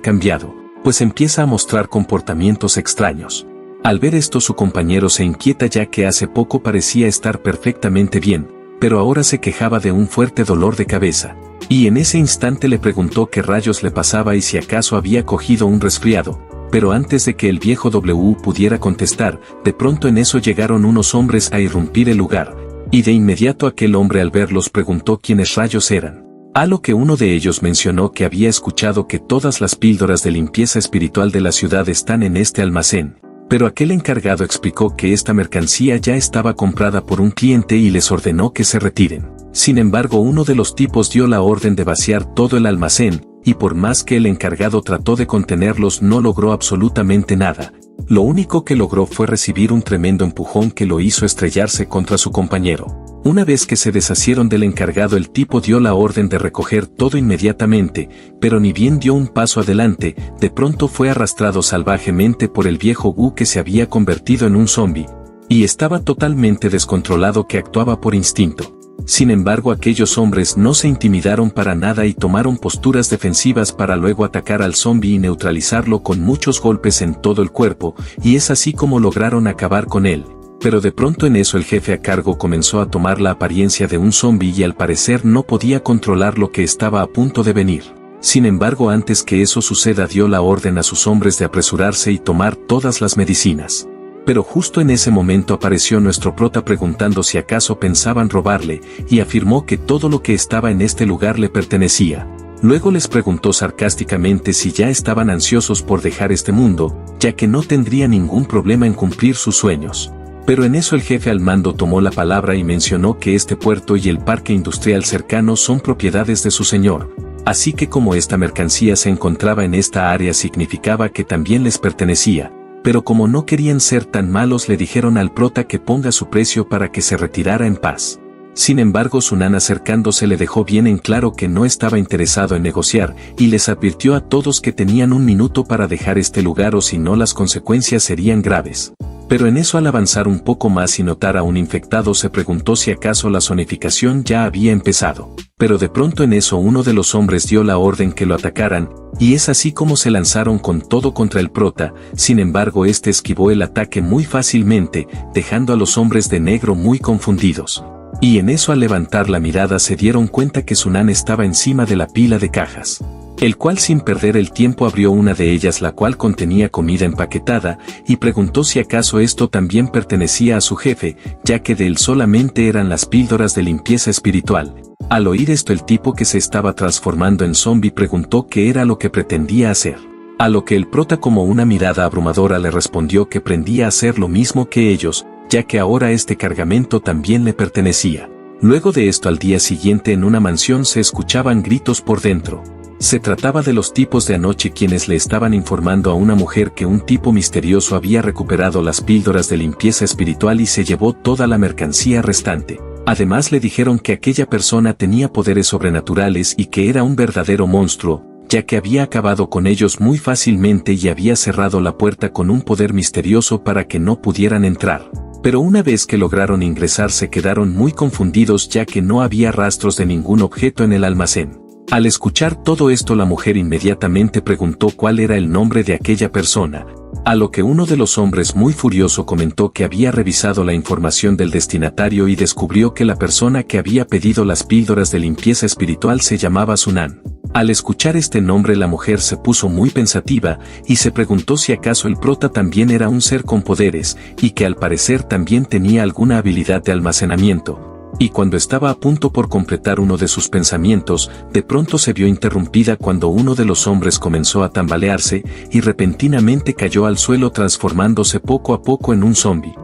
cambiado, pues empieza a mostrar comportamientos extraños. Al ver esto, su compañero se inquieta ya que hace poco parecía estar perfectamente bien, pero ahora se quejaba de un fuerte dolor de cabeza. Y en ese instante le preguntó qué rayos le pasaba y si acaso había cogido un resfriado. Pero antes de que el viejo W pudiera contestar, de pronto en eso llegaron unos hombres a irrumpir el lugar, y de inmediato aquel hombre al verlos preguntó quiénes rayos eran. A lo que uno de ellos mencionó que había escuchado que todas las píldoras de limpieza espiritual de la ciudad están en este almacén, pero aquel encargado explicó que esta mercancía ya estaba comprada por un cliente y les ordenó que se retiren. Sin embargo, uno de los tipos dio la orden de vaciar todo el almacén, y por más que el encargado trató de contenerlos no logró absolutamente nada. Lo único que logró fue recibir un tremendo empujón que lo hizo estrellarse contra su compañero. Una vez que se deshacieron del encargado, el tipo dio la orden de recoger todo inmediatamente, pero ni bien dio un paso adelante, de pronto fue arrastrado salvajemente por el viejo Wu, que se había convertido en un zombie, y estaba totalmente descontrolado, que actuaba por instinto. Sin embargo, aquellos hombres no se intimidaron para nada y tomaron posturas defensivas para luego atacar al zombie y neutralizarlo con muchos golpes en todo el cuerpo, y es así como lograron acabar con él. Pero de pronto en eso el jefe a cargo comenzó a tomar la apariencia de un zombie y al parecer no podía controlar lo que estaba a punto de venir. Sin embargo, antes que eso suceda, dio la orden a sus hombres de apresurarse y tomar todas las medicinas. Pero justo en ese momento apareció nuestro prota preguntando si acaso pensaban robarle, y afirmó que todo lo que estaba en este lugar le pertenecía. Luego les preguntó sarcásticamente si ya estaban ansiosos por dejar este mundo, ya que no tendría ningún problema en cumplir sus sueños. Pero en eso el jefe al mando tomó la palabra y mencionó que este puerto y el parque industrial cercano son propiedades de su señor. Así que como esta mercancía se encontraba en esta área, significaba que también les pertenecía. Pero como no querían ser tan malos, le dijeron al prota que ponga su precio para que se retirara en paz. Sin embargo, Sunan, acercándose, le dejó bien en claro que no estaba interesado en negociar, y les advirtió a todos que tenían un minuto para dejar este lugar o si no las consecuencias serían graves. Pero en eso, al avanzar un poco más y notar a un infectado, se preguntó si acaso la zonificación ya había empezado. Pero de pronto en eso uno de los hombres dio la orden que lo atacaran, y es así como se lanzaron con todo contra el prota. Sin embargo, este esquivó el ataque muy fácilmente, dejando a los hombres de negro muy confundidos. Y en eso, al levantar la mirada, se dieron cuenta que Sunan estaba encima de la pila de cajas, el cual sin perder el tiempo abrió una de ellas, la cual contenía comida empaquetada, y preguntó si acaso esto también pertenecía a su jefe, ya que de él solamente eran las píldoras de limpieza espiritual. Al oír esto, el tipo que se estaba transformando en zombie preguntó qué era lo que pretendía hacer. A lo que el prota, como una mirada abrumadora, le respondió que pretendía hacer lo mismo que ellos, ya que ahora este cargamento también le pertenecía. Luego de esto, al día siguiente, en una mansión se escuchaban gritos por dentro. Se trataba de los tipos de anoche, quienes le estaban informando a una mujer que un tipo misterioso había recuperado las píldoras de limpieza espiritual y se llevó toda la mercancía restante. Además, le dijeron que aquella persona tenía poderes sobrenaturales y que era un verdadero monstruo, ya que había acabado con ellos muy fácilmente y había cerrado la puerta con un poder misterioso para que no pudieran entrar. Pero una vez que lograron ingresar, se quedaron muy confundidos, ya que no había rastros de ningún objeto en el almacén. Al escuchar todo esto, la mujer inmediatamente preguntó cuál era el nombre de aquella persona, a lo que uno de los hombres, muy furioso, comentó que había revisado la información del destinatario y descubrió que la persona que había pedido las píldoras de limpieza espiritual se llamaba Sunan. Al escuchar este nombre, la mujer se puso muy pensativa y se preguntó si acaso el prota también era un ser con poderes y que al parecer también tenía alguna habilidad de almacenamiento. Y cuando estaba a punto por completar uno de sus pensamientos, de pronto se vio interrumpida cuando uno de los hombres comenzó a tambalearse y repentinamente cayó al suelo, transformándose poco a poco en un zombie.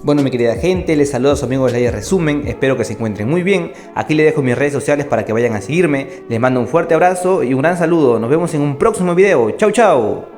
Bueno, mi querida gente, les saludo a su amigo Slayer Resumen, espero que se encuentren muy bien. Aquí les dejo mis redes sociales para que vayan a seguirme. Les mando un fuerte abrazo y un gran saludo. Nos vemos en un próximo video. Chau, chau.